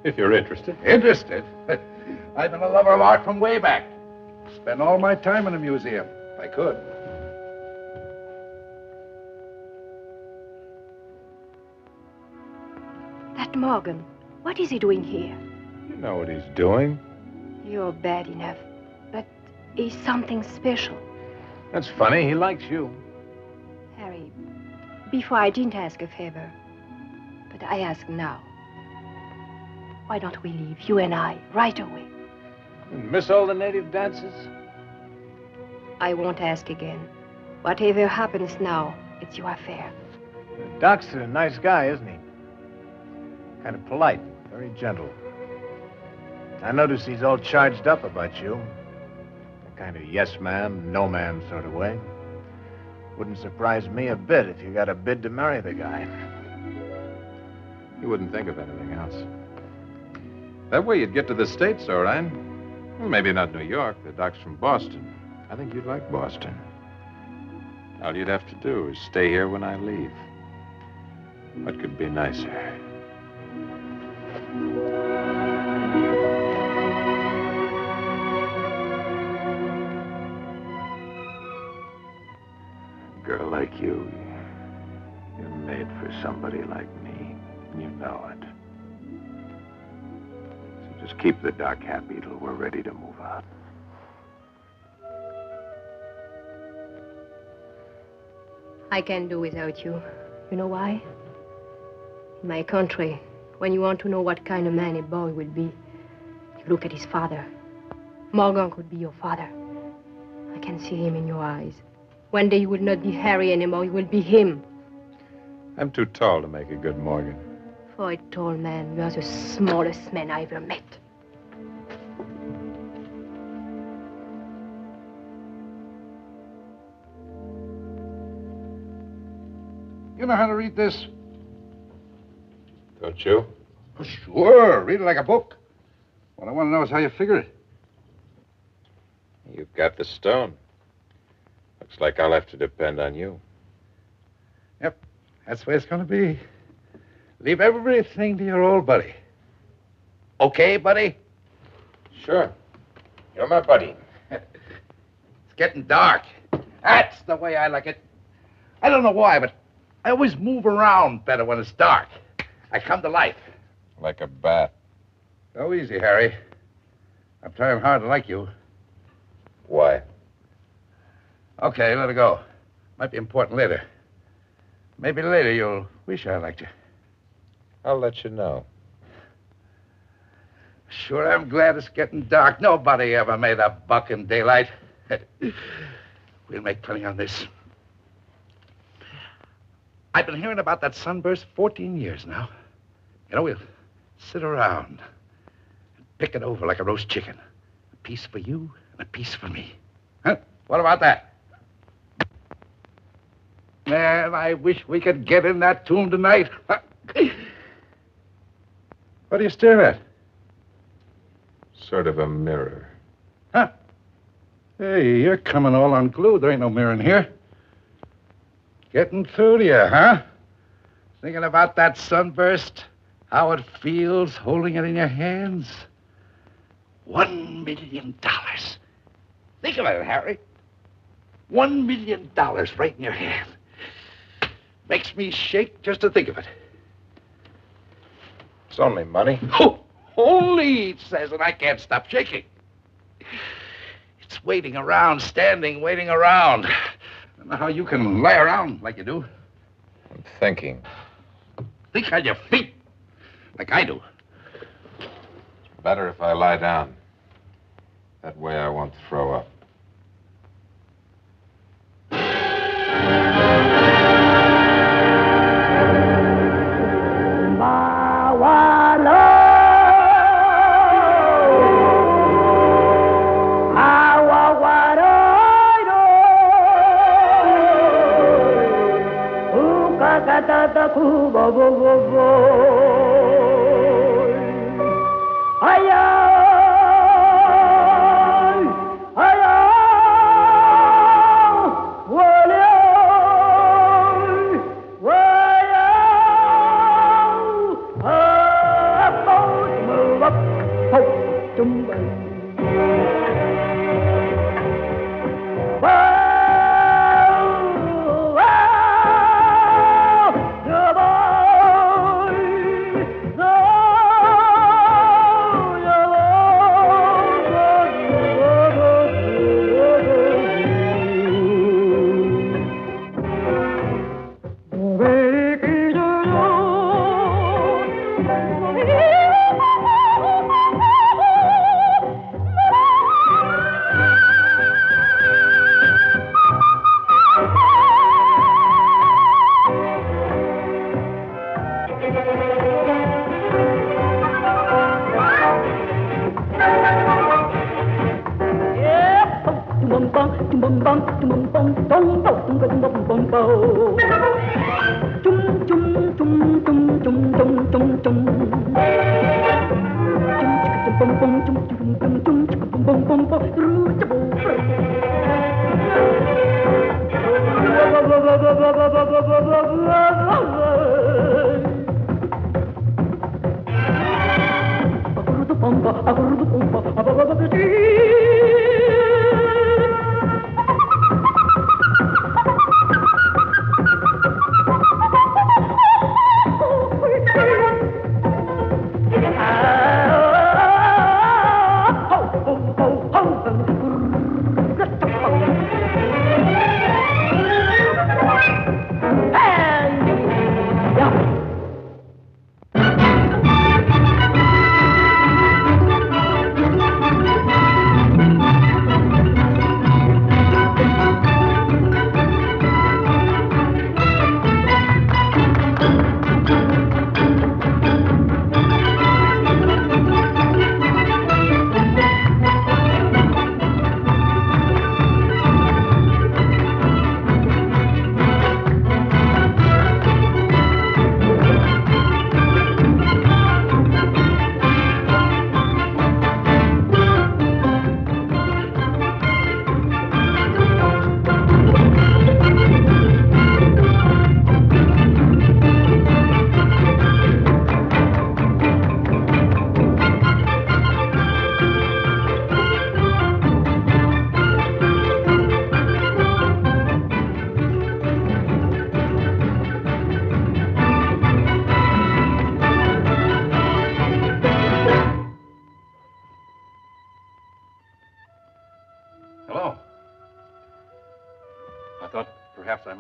If you're interested. Interested? I've been a lover of art from way back. Spend all my time in a museum, if I could. That Morgan, what is he doing here? You know what he's doing. You're bad enough, but he's something special. That's funny. He likes you. Harry, before I didn't ask a favor, but I ask now. Why don't we leave, you and I, right away? You miss all the native dances? I won't ask again. Whatever happens now, it's your affair. Doc's a nice guy, isn't he? Kind of polite, very gentle. I notice he's all charged up about you. A kind of yes man, no man sort of way. Wouldn't surprise me a bit if you got a bid to marry the guy. You wouldn't think of anything else. That way you'd get to the States, all right. Well, maybe not New York. The doc's from Boston. I think you'd like Boston. All you'd have to do is stay here when I leave. What could be nicer? A girl like you You're made for somebody like me. You know it. So just keep the doc happy till we're ready to move out. I can't do without you. You know why? In my country, when you want to know what kind of man a boy will be, you look at his father. Morgan could be your father. I can see him in your eyes. One day you will not be Harry anymore, you will be him. I'm too tall to make a good Morgan. For a tall man, you are the smallest man I ever met. You know how to read this? Don't you? Oh, sure. Read it like a book. What I want to know is how you figure it. You've got the stone. Looks like I'll have to depend on you. Yep. That's the way it's going to be. Leave everything to your old buddy. Okay, buddy? Sure. You're my buddy. It's getting dark. That's the way I like it. I don't know why, but I always move around better when it's dark. I come to life. Like a bat. Go easy, Harry. I'm trying hard to like you. Why? Okay, let it go. Might be important later. Maybe later you'll wish I liked you. I'll let you know. Sure, I'm glad it's getting dark. Nobody ever made a buck in daylight. We'll make plenty on this. I've been hearing about that sunburst 14 years now. You know, we'll sit around and pick it over like a roast chicken. A piece for you and a piece for me. Huh? What about that? Man, I wish we could get in that tomb tonight. What are you staring at? Sort of a mirror. Huh? Hey, you're coming all unglued. There ain't no mirror in here. Getting through to you, huh? Thinking about that sunburst? How it feels holding it in your hands? $1 million. Think of it, Harry. $1 million right in your hand. Makes me shake just to think of it. It's only money. Oh, only, it says, and I can't stop shaking. It's waiting around, standing, waiting around. I don't know how you can lie around like you do. I'm thinking. Think on your feet, like I do. It's better if I lie down. That way I won't throw up.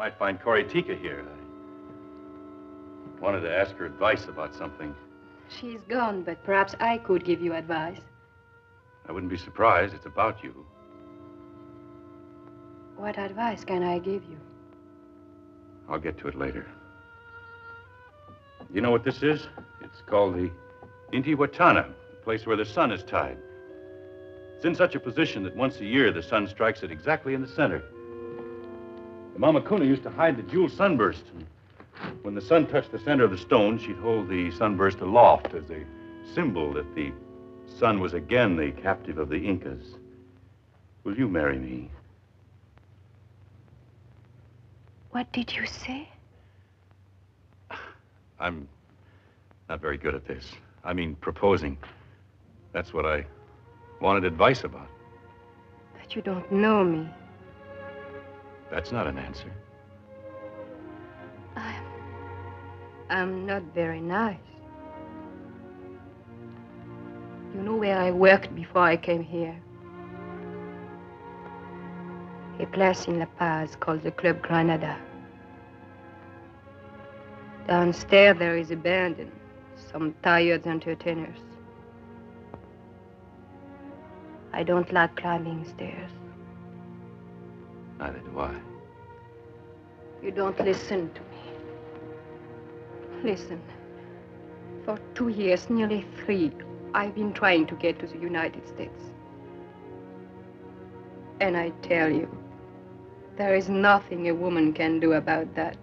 might find Coritica here. I wanted to ask her advice about something. She's gone, but perhaps I could give you advice. I wouldn't be surprised. It's about you. What advice can I give you? I'll get to it later. You know what this is? It's called the Intihuatana, the place where the sun is tied. It's in such a position that once a year the sun strikes it exactly in the center. The Mamacuna used to hide the jewel sunburst. And when the sun touched the center of the stone, she'd hold the sunburst aloft as a symbol that the sun was again the captive of the Incas. Will you marry me? What did you say? I'm not very good at this. I mean, proposing. That's what I wanted advice about. But you don't know me. That's not an answer. I'm not very nice. You know where I worked before I came here? A place in La Paz called the Club Granada. Downstairs there is a band and some tired entertainers. I don't like climbing stairs. Neither do I. You don't listen to me. Listen. For 2 years, nearly 3, I've been trying to get to the United States. And I tell you, there is nothing a woman can do about that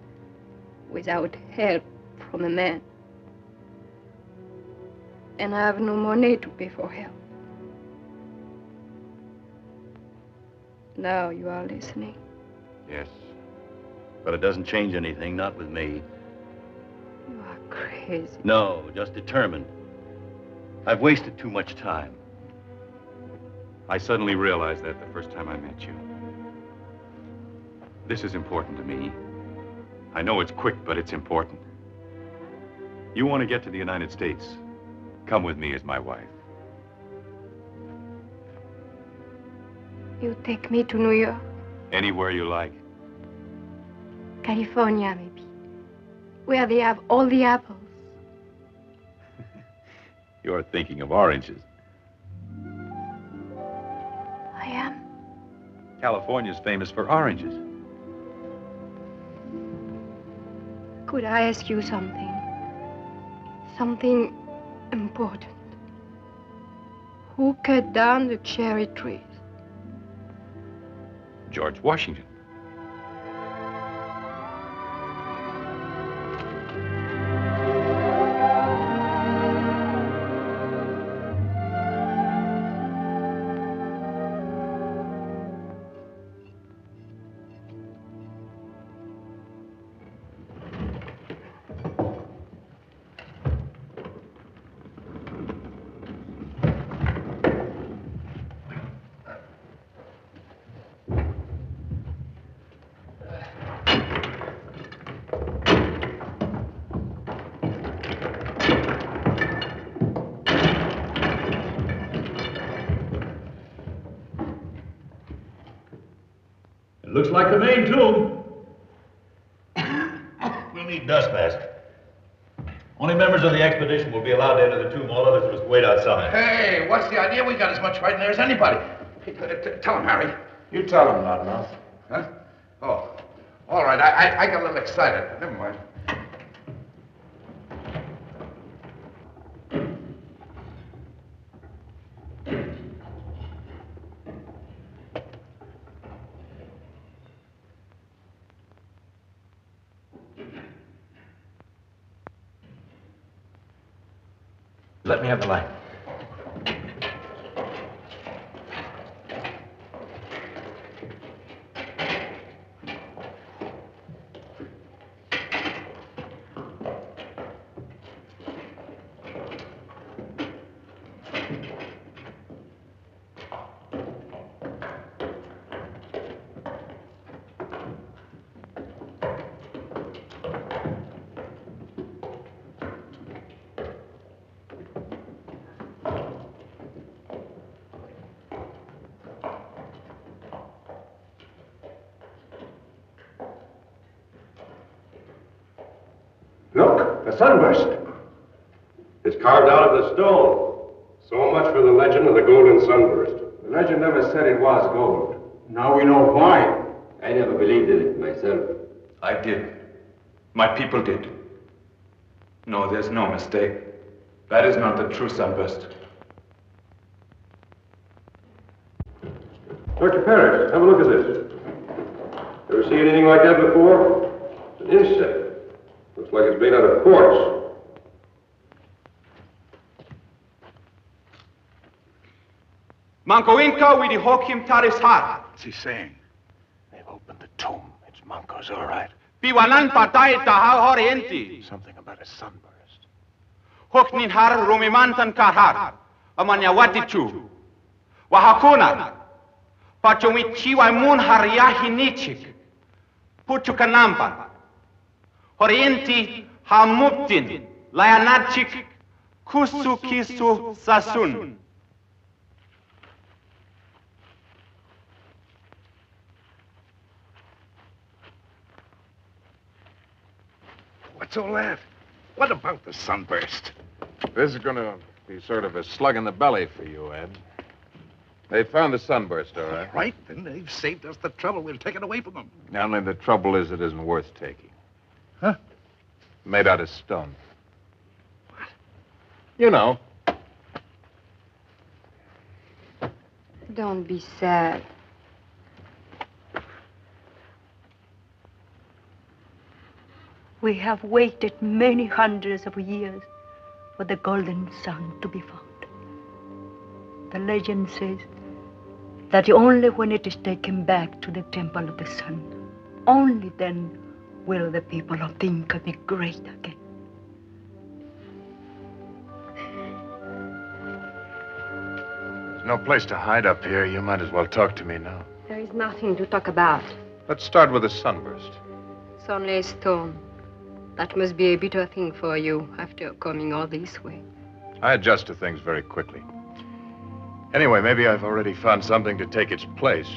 without help from a man. And I have no money to pay for help. Now you are listening. Yes. But it doesn't change anything, not with me. You are crazy. No, just determined. I've wasted too much time. I suddenly realized that the first time I met you. This is important to me. I know it's quick, but it's important. You want to get to the United States. Come with me as my wife. You take me to New York? Anywhere you like. California, maybe. Where they have all the apples. You're thinking of oranges. I am. California's famous for oranges. Could I ask you something? Something important. Who cut down the cherry trees? George Washington. Looks like the main tomb. We'll need dust mask. Only members of the expedition will be allowed to enter the tomb. All others must wait outside. Hey, what's the idea? We got as much right in there as anybody. Hey, tell him, Harry. You tell him, Loudmouth. Huh? Oh, all right. I got a little excited. Never mind. Let me have the light. A sunburst. It's carved out of the stone. So much for the legend of the golden sunburst. The legend never said it was gold. Now we know why. I never believed in it myself. I did. My people did. No, there's no mistake. That is not the true sunburst. Dr. Parrish, have a look at this. Ever see anything like that before? It's an insect. Looks like it's made out of quartz. Manco Inca, we hokim taris har. What's he saying? They've opened the tomb. It's Manco's, all right. Piwanan patay tahal orienti. Something about a sunburst. Hoknin har rumimantan karhar. Amanyawatichu. Wahakuna. Pachumichiwa mun har yahinichik. Puchukanampa. Orienti hamuptin. Layanachik. Kusu kisu sasun. What's all that? What about the sunburst? This is going to be sort of a slug in the belly for you, Ed. They found the sunburst, all right. Right, then they've saved us the trouble. We'll take it away from them. Only the trouble is it isn't worth taking. Huh? Made out of stone. What? You know. Don't be sad. We have waited many hundreds of years for the golden sun to be found. The legend says that only when it is taken back to the temple of the sun, only then will the people of the Inca be great again. There's no place to hide up here. You might as well talk to me now. There is nothing to talk about. Let's start with the sunburst. It's only a stone. That must be a bitter thing for you after coming all this way. I adjust to things very quickly. Anyway, maybe I've already found something to take its place.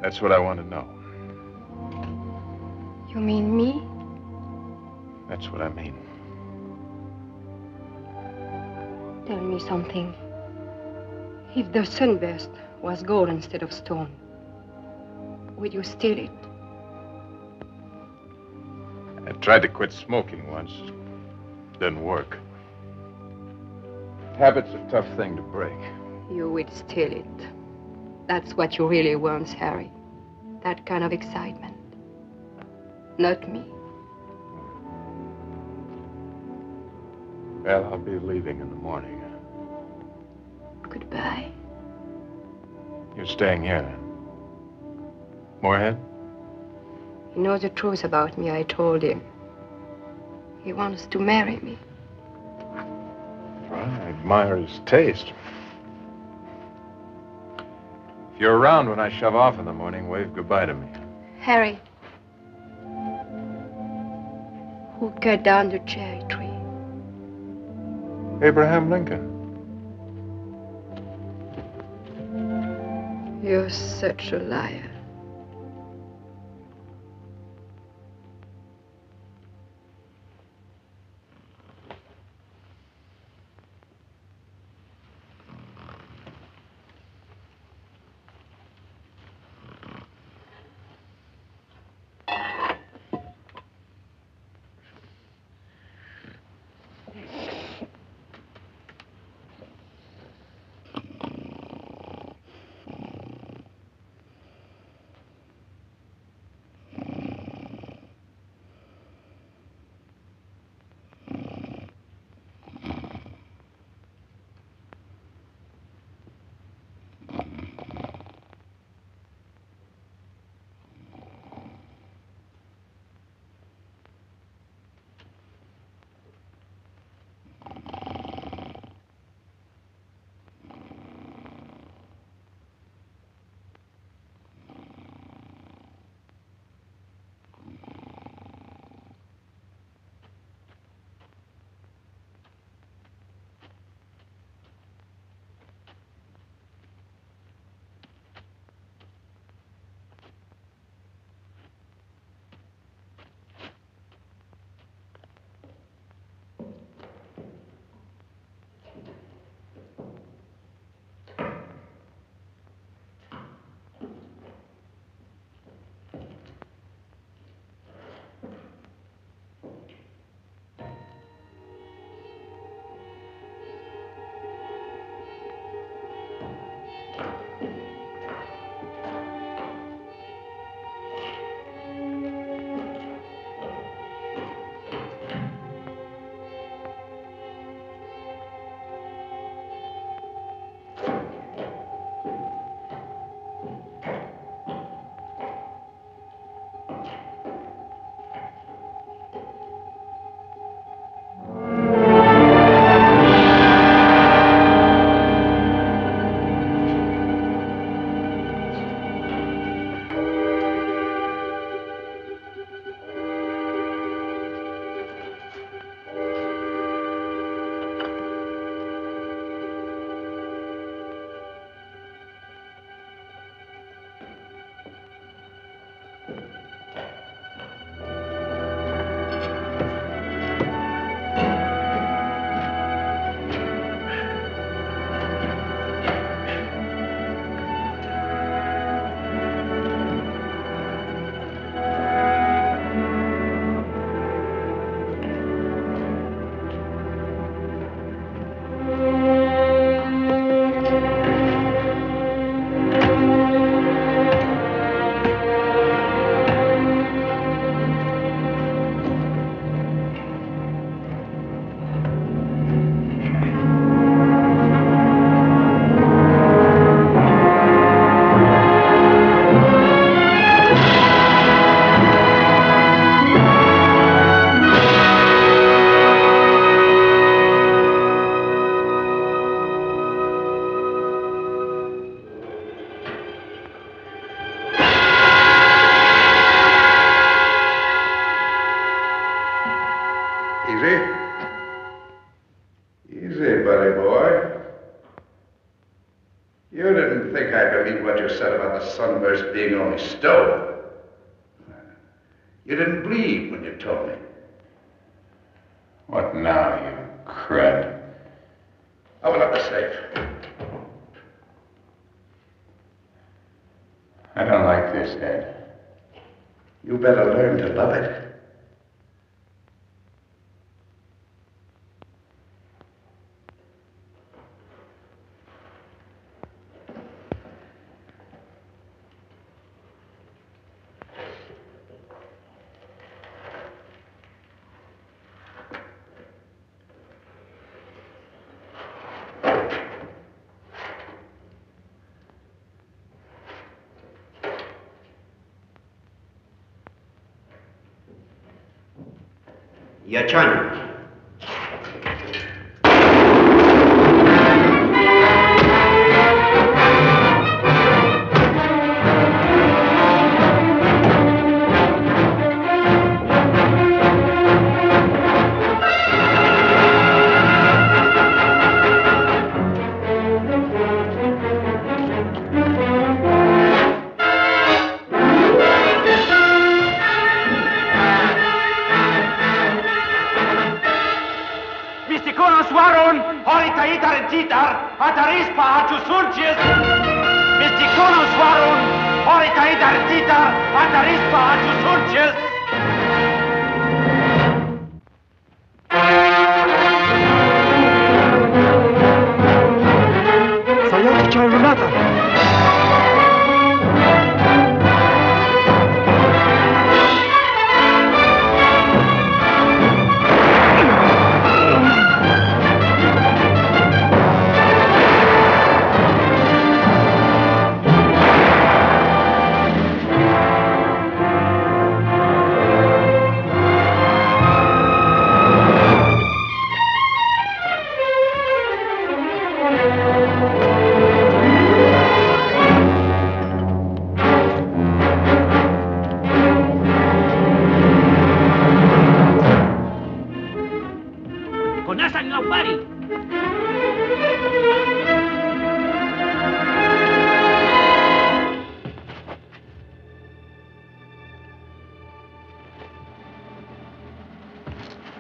That's what I want to know. You mean me? That's what I mean. Tell me something. If the sunburst was gold instead of stone, would you steal it? I tried to quit smoking once. Didn't work. Habit's a tough thing to break. You would steal it. That's what you really want, Harry. That kind of excitement. Not me. Well, I'll be leaving in the morning. Goodbye. You're staying here, then? Moorhead? He knows the truth about me, I told him. He wants to marry me. Well, I admire his taste. If you're around when I shove off in the morning, wave goodbye to me. Harry. Who cut down the cherry tree? Abraham Lincoln. You're such a liar. sunburst being only stone. You didn't bleed when you told me. What now, you crud? Open up the safe. I don't like this, Ed. You better learn to love it. Your turn.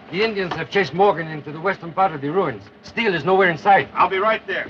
The Indians have chased Morgan into the western part of the ruins. Steele is nowhere in sight. I'll be right there.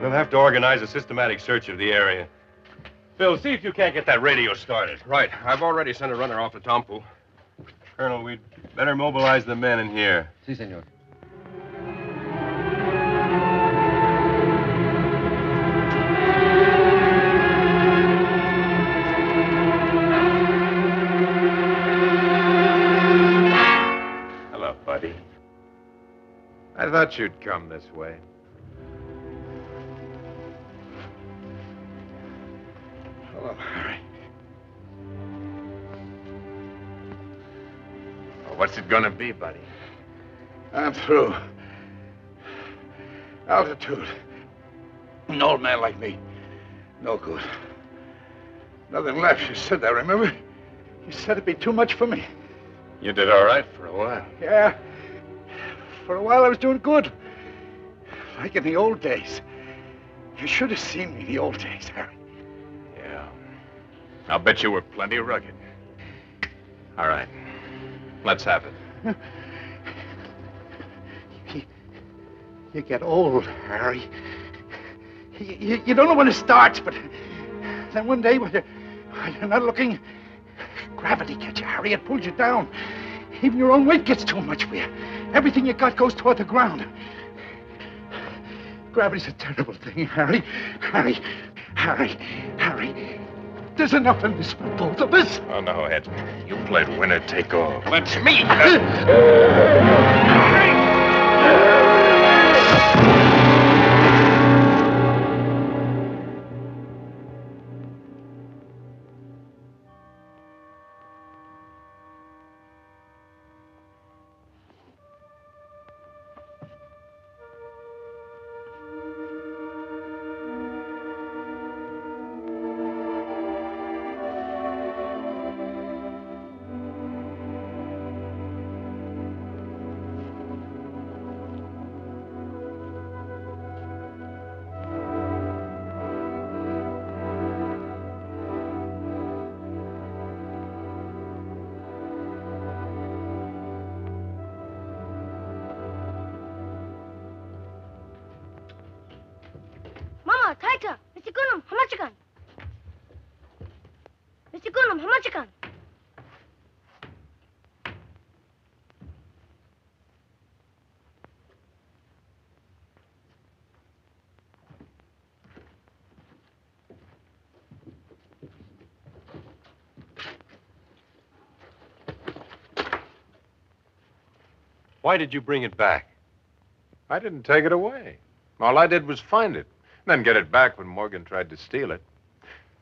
We'll have to organize a systematic search of the area. Phil, see if you can't get that radio started. Right. I've already sent a runner off to Tompu. Colonel, we'd better mobilize the men in here. Si, senor. Hello, buddy. I thought you'd come this way. Hello, Harry. Well, what's it gonna be, buddy? I'm through. Altitude. An old man like me. No good. Nothing left. You said that, remember? You said it'd be too much for me. You did all right for a while. Yeah. For a while I was doing good. Like in the old days. You should have seen me in the old days, Harry. Yeah. I'll bet you were plenty rugged. All right. Let's have it. You get old, Harry. You don't know when it starts, but then one day when you're not looking, gravity gets you, Harry. It pulls you down. Even your own weight gets too much for you. Everything you got goes toward the ground. Gravity's a terrible thing, Harry. Harry. There's enough in this for both of us. Oh, no, Ed. You played winner take all. That's me. Mama, Taita, Mr. Gunam, Hamachikan. Mr. Gunam, Hamachikan. Why did you bring it back? I didn't take it away. All I did was find it, then get it back when Morgan tried to steal it.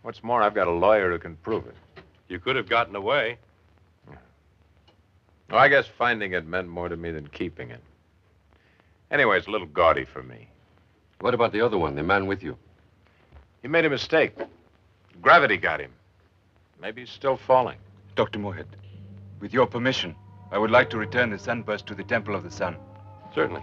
What's more, I've got a lawyer who can prove it. You could have gotten away. Well, I guess finding it meant more to me than keeping it. Anyway, it's a little gaudy for me. What about the other one, the man with you? He made a mistake. Gravity got him. Maybe he's still falling. Dr. Moorhead, with your permission, I would like to return the sunburst to the Temple of the Sun. Certainly.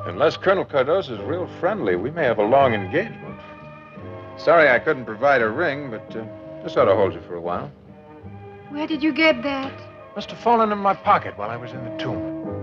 Unless Colonel Cardozo's real friendly, we may have a long engagement. Sorry I couldn't provide a ring, but this ought to hold you for a while. Where did you get that? Must have fallen in my pocket while I was in the tomb.